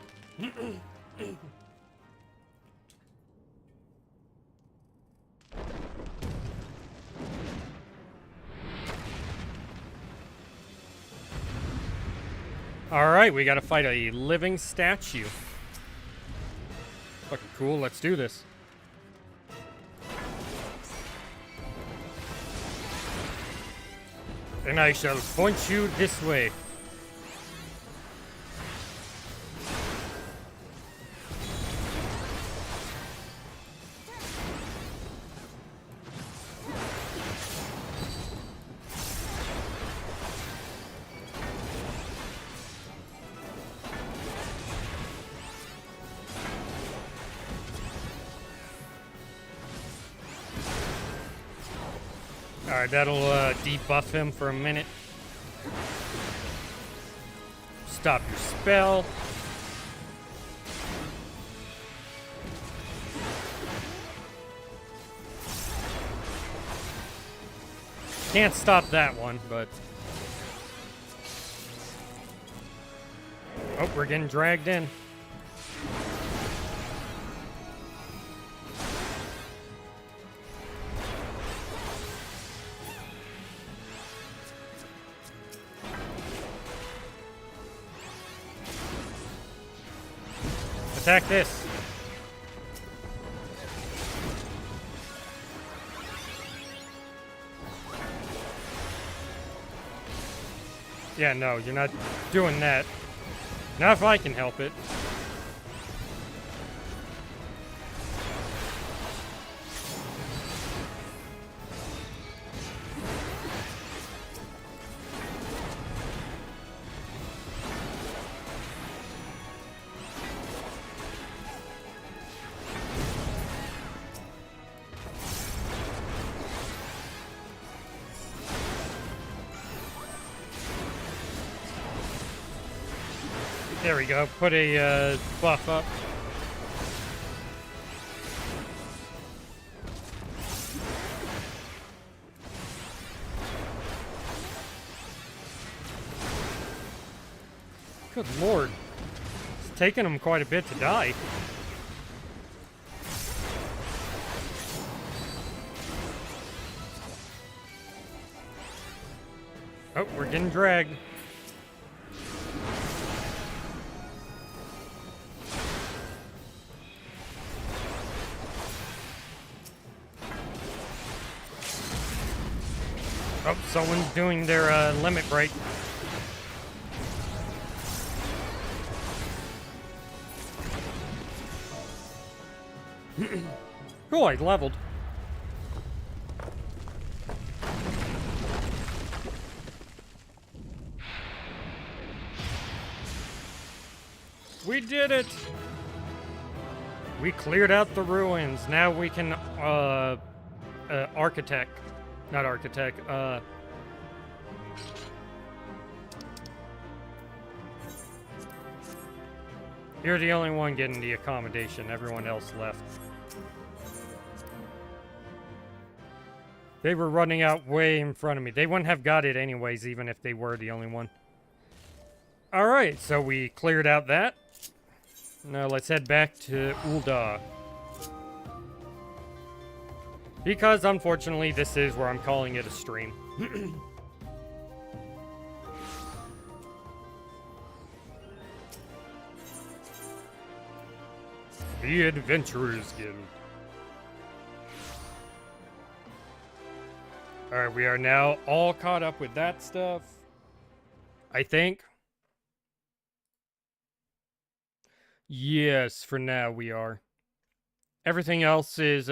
Alright, we gotta fight a living statue. Fucking cool, let's do this. And I shall point you this way. Alright, that'll debuff him for a minute. Stop your spell. Can't stop that one, but... Oh, we're getting dragged in. Attack this. Yeah, no, you're not doing that. Not if I can help it. There we go. Put a buff up. Good lord. It's taken him quite a bit to die. Oh, we're getting dragged. Oh, someone's doing their limit break. Cool, I leveled. We did it! We cleared out the ruins. Now we can, architect. Not architect, You're the only one getting the accommodation. Everyone else left. They were running out way in front of me. They wouldn't have got it anyways, even if they were the only one. Alright, so we cleared out that. Now let's head back to Ul'dah. Because, unfortunately, this is where I'm calling it a stream. The Adventurers Guild. Alright, we are now all caught up with that stuff. I think. Yes, for now we are. Everything else is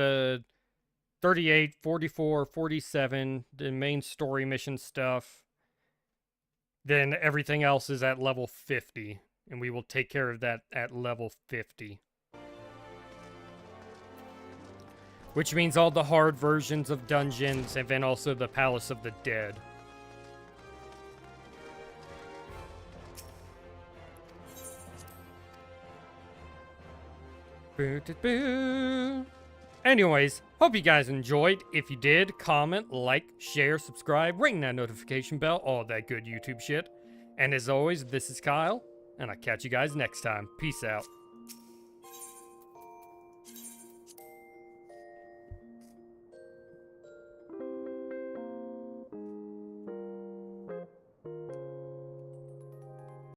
38, 44, 47, the main story mission stuff. Then everything else is at level 50, and we will take care of that at level 50. Which means all the hard versions of dungeons, and then also the Palace of the Dead. Anyways, hope you guys enjoyed. If you did, comment, like, share, subscribe, ring that notification bell, all that good YouTube shit. And as always, this is Kyle, and I'll catch you guys next time. Peace out.